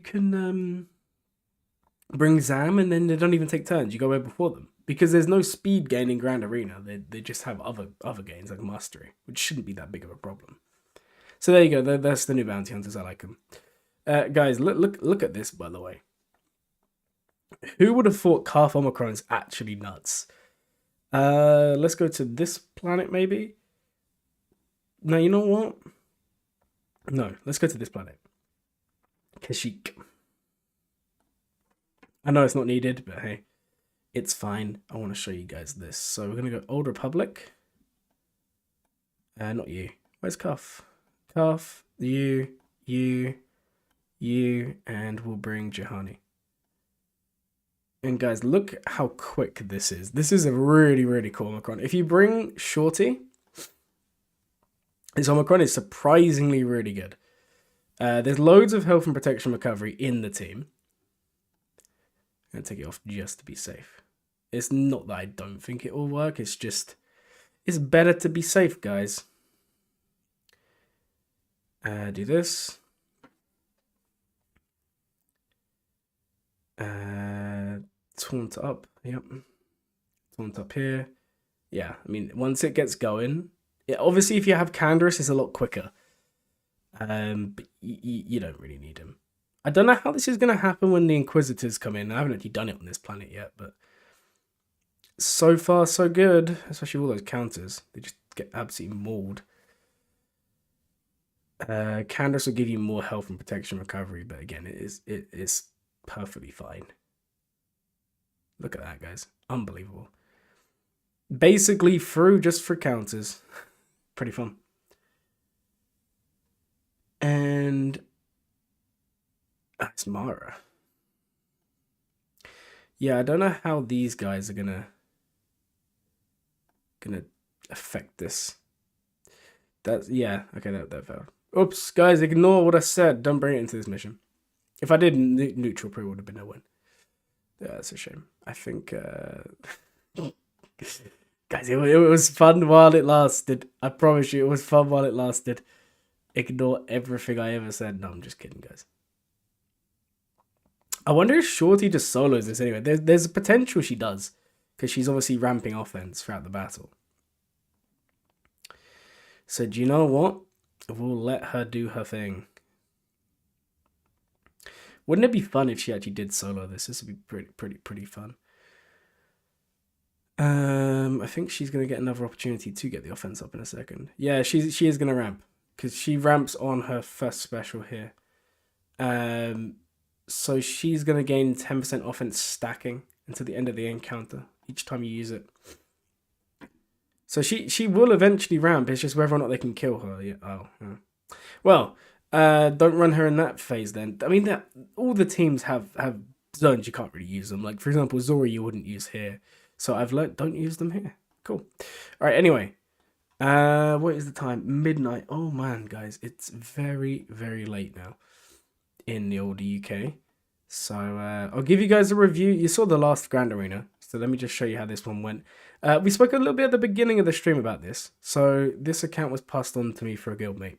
can bring Zam, and then they don't even take turns. You go away before them because there's no speed gain in Grand Arena. They just have other gains like mastery, which shouldn't be that big of a problem. So there you go. That's the new bounty hunters. I like them. Guys, look at this, by the way. Who would have thought Calf Omicron is actually nuts? Let's go to this planet, maybe? No, you know what? No, let's go to this planet. Kashyyyk. I know it's not needed, but hey, it's fine. I want to show you guys this. So we're going to go Old Republic. Not you. Where's Calf? Calf, you, and we'll bring Jahani. And guys, look how quick this is. This is a really, really cool Omicron. If you bring Shorty, this Omicron is surprisingly really good. There's loads of health and protection recovery in the team. I'm going to take it off just to be safe. It's not that I don't think it will work. It's just, it's better to be safe, guys. Do this. Taunt up. Yep. Taunt up here. Yeah, I mean, once it gets going, obviously if you have Canderous, it's a lot quicker. But you don't really need him. I don't know how this is going to happen when the Inquisitors come in. I haven't actually done it on this planet yet, but so far so good. Especially all those counters. They just get absolutely mauled. Canderous will give you more health and protection recovery, but again, it is perfectly fine. Look at that, guys. Unbelievable. Basically through just for counters. Pretty fun. And that's Mara. Yeah, I don't know how these guys are gonna affect this. That's, yeah, okay, that failed. Oops, guys, ignore what I said. Don't bring it into this mission. If I did, neutral probably would have been a win. Yeah, that's a shame. I think, guys, it was fun while it lasted. I promise you, it was fun while it lasted. Ignore everything I ever said. No, I'm just kidding, guys. I wonder if Shorty just solos this anyway. There's a potential she does, because she's obviously ramping offense throughout the battle. So do you know what? We'll let her do her thing. Wouldn't it be fun if she actually did solo this? This would be pretty fun. I think she's gonna get another opportunity to get the offense up in a second. Yeah, she is gonna ramp because she ramps on her first special here. So she's gonna gain 10% offense stacking until the end of the encounter each time you use it. So she will eventually ramp. It's just whether or not they can kill her. Yeah. Oh. Yeah. Well, don't run her in that phase then. I mean, that all the teams have zones you can't really use them. Like for example, Zora you wouldn't use here. So I've learned don't use them here. Cool. All right. Anyway, what is the time? Midnight. Oh man, guys, it's very late now in the old UK. So I'll give you guys a review. You saw the last Grand Arena, so let me just show you how this one went. We spoke a little bit at the beginning of the stream about this. So this account was passed on to me for a guildmate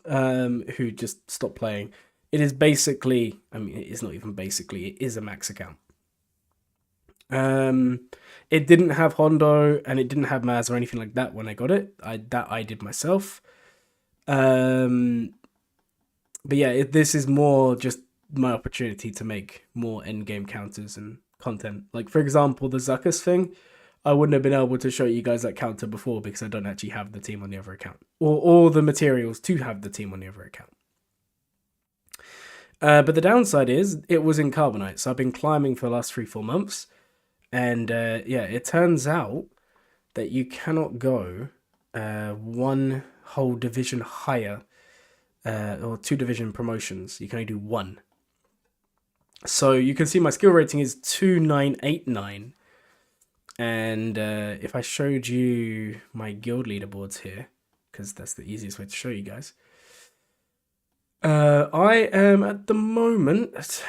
who just stopped playing. It is basically, I mean, it is not even basically, it is a max account. It didn't have Hondo and it didn't have Maz or anything like that when I got it. I did myself. But yeah, this is more just my opportunity to make more endgame counters and content. Like for example, the Zuckus thing, I wouldn't have been able to show you guys that counter before because I don't actually have the team on the other account or all the materials to have the team on the other account. But the downside is it was in Carbonite, so I've been climbing for the last 3-4 months. And yeah, it turns out that you cannot go one whole division higher or 2 division promotions. You can only do 1. So you can see my skill rating is 2989. And if I showed you my guild leaderboards here, because that's the easiest way to show you guys, I am at the moment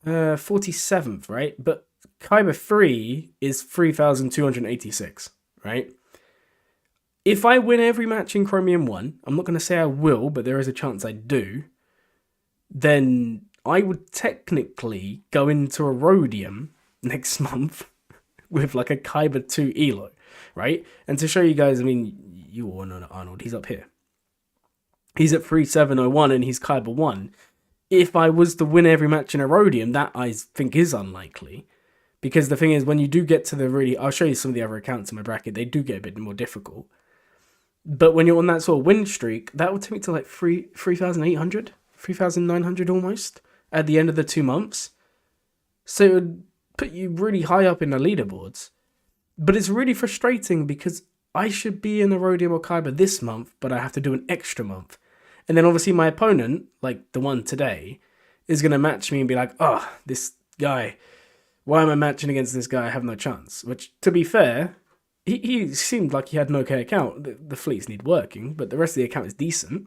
47th, right? But Kyber 3 is 3,286, right? If I win every match in Chromium 1, I'm not going to say I will, but there is a chance I do, then I would technically go into a Rhodium next month with like a Kyber 2 elo, right? And to show you guys, I mean, you all know Arnold, he's up here. He's at 3701 and he's Kyber 1. If I was to win every match in a Rhodium, that I think is unlikely. Because the thing is, when you do get to the really... I'll show you some of the other accounts in my bracket. They do get a bit more difficult. But when you're on that sort of win streak, that would take me to like 3,800, 3,900 almost at the end of the 2 months. So it would put you really high up in the leaderboards. But it's really frustrating because I should be in the Rhodium or Kyber this month, but I have to do an extra month. And then obviously my opponent, like the one today, is going to match me and be like, oh, this guy... Why am I matching against this guy? I have no chance. Which, to be fair, he seemed like he had an okay account. The fleets need working, but the rest of the account is decent.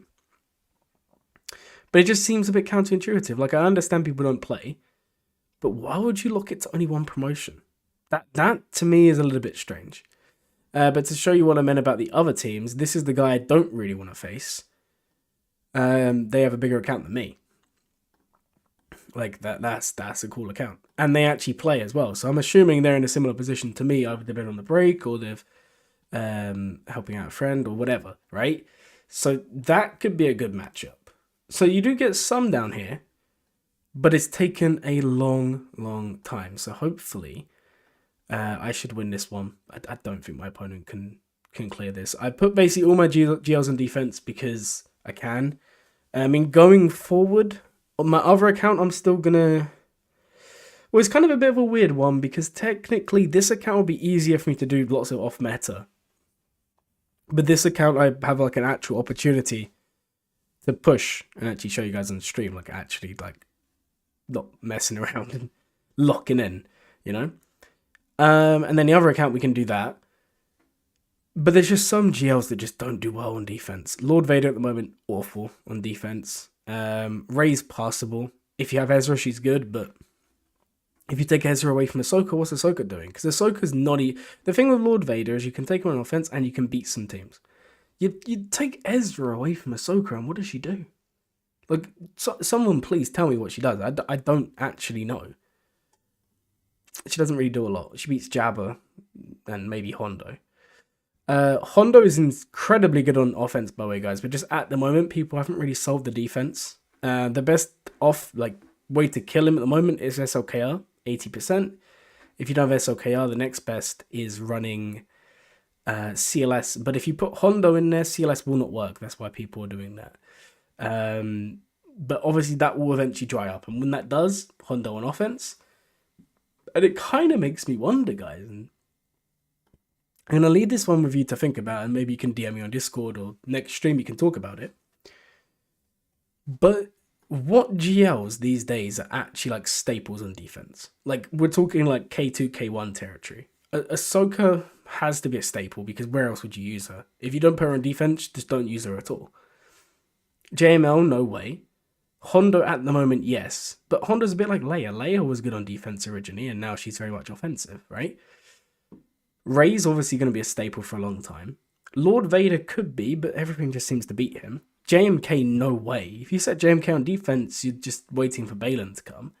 But it just seems a bit counterintuitive. Like, I understand people don't play, but why would you lock it to only one promotion? That to me is a little bit strange. But to show you what I meant about the other teams, this is the guy I don't really want to face. They have a bigger account than me. Like that's a cool account, and they actually play as well. So I'm assuming they're in a similar position to me. Either they've been on the break or they've helping out a friend or whatever, right? So that could be a good matchup. So you do get some down here, but it's taken a long time. So hopefully, I should win this one. I don't think my opponent can clear this. I put basically all my GLs on defense because I can. I mean, going forward, on my other account, I'm still gonna... Well, it's kind of a bit of a weird one because technically this account will be easier for me to do lots of off-meta. But this account, I have like an actual opportunity to push and actually show you guys on stream, like actually like not messing around and locking in, you know? And then the other account, we can do that. But there's just some GLs that just don't do well on defense. Lord Vader at the moment, awful on defense. Rey's passable. If you have Ezra, she's good, but if you take Ezra away from Ahsoka, what's Ahsoka doing? Because Ahsoka's not... The thing with Lord Vader is you can take him on offense and you can beat some teams. You take Ezra away from Ahsoka and what does she do? Like, someone please tell me what she does. I don't actually know. She doesn't really do a lot. She beats Jabba and maybe Hondo. Hondo is incredibly good on offense, by the way, guys, but just at the moment, people haven't really solved the defense. The best way to kill him at the moment is SLKR, 80%. If you don't have SLKR, the next best is running CLS. But if you put Hondo in there, CLS will not work. That's why people are doing that. But obviously, that will eventually dry up. And when that does, Hondo on offense. And it kind of makes me wonder, guys. And I'm going to leave this one with you to think about, and maybe you can DM me on Discord or next stream you can talk about it. But what GLs these days are actually like staples on defense? Like, we're talking like K2, K1 territory. Ahsoka has to be a staple because where else would you use her? If you don't put her on defense, just don't use her at all. JML, no way. Hondo at the moment, yes. But Hondo's a bit like Leia. Leia was good on defense originally, and now she's very much offensive, right? Rey's obviously going to be a staple for a long time. Lord Vader could be, but everything just seems to beat him. JMK, no way. If you set JMK on defense, you're just waiting for Balin to come.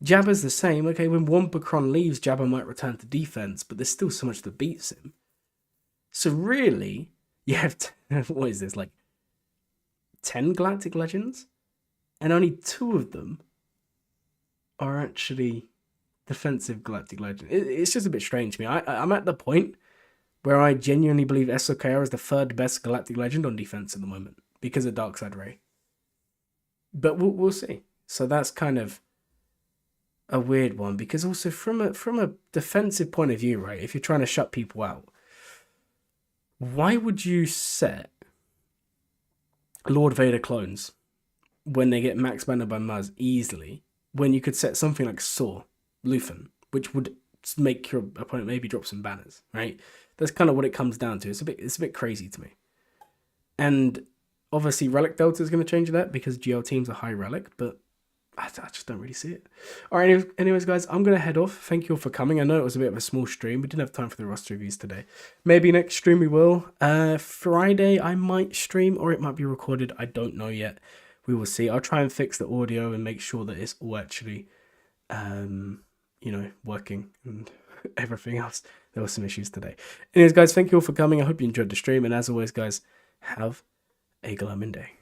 Jabba's the same. Okay, when Wampa Kron leaves, Jabba might return to defense, but there's still so much that beats him. So really, you have what is this, like 10 Galactic Legends? And only 2 of them are actually defensive Galactic Legend. It's just a bit strange to me. I'm at the point where I genuinely believe SOKR is the 3rd best Galactic Legend on defense at the moment because of Darkside Rey. But we'll see. So that's kind of a weird one because also from a defensive point of view, right? If you're trying to shut people out, why would you set Lord Vader clones when they get max banned by Maz easily, when you could set something like Saw, Luthen, which would make your opponent maybe drop some banners, right? That's kind of what it comes down to. It's a bit crazy to me. And obviously Relic Delta is going to change that because GL teams are high Relic, but I just don't really see it. All right, anyways, guys, I'm going to head off. Thank you all for coming. I know it was a bit of a small stream. We didn't have time for the roster reviews today. Maybe next stream we will. Friday I might stream or it might be recorded. I don't know yet. We will see. I'll try and fix the audio and make sure that it's all actually, working and everything else. There were some issues today. Anyways, guys, thank you all for coming. I hope you enjoyed the stream. And as always, guys, have a glamming day.